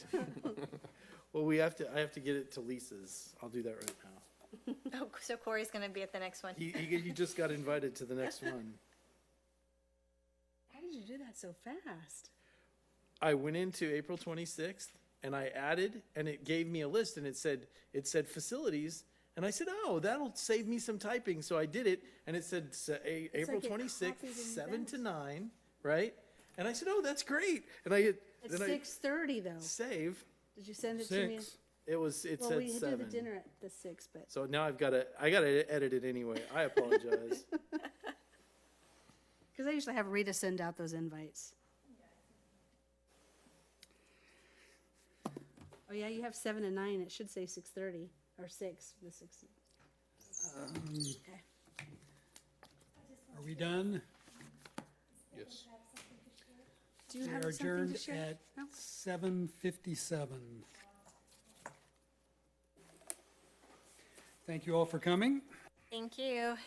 Well, I have to get it to Lisa's. I'll do that right now. Oh, so Corey's gonna be at the next one. He just got invited to the next one. How did you do that so fast? I went into April 26th and I added, and it gave me a list, and it said facilities, and I said, oh, that'll save me some typing. So I did it, and it said April like it 26th, copied and 7 to pasted. 9, right? And I said, oh, that's great. And I hit It's then I 6:30 though. save. Did you send it to me? 6. It Well, said we did 7. the dinner at the 6, but So now I gotta edit it anyway. I apologize. because I usually have Rita send out those invites. Oh yeah, you have 7 and 9. It should say 6:30 or 6. The 6. Okay. Are we done? Yes. Do you We have are something adjourned to share? at No? 7:57. Thank you all for coming. Thank you.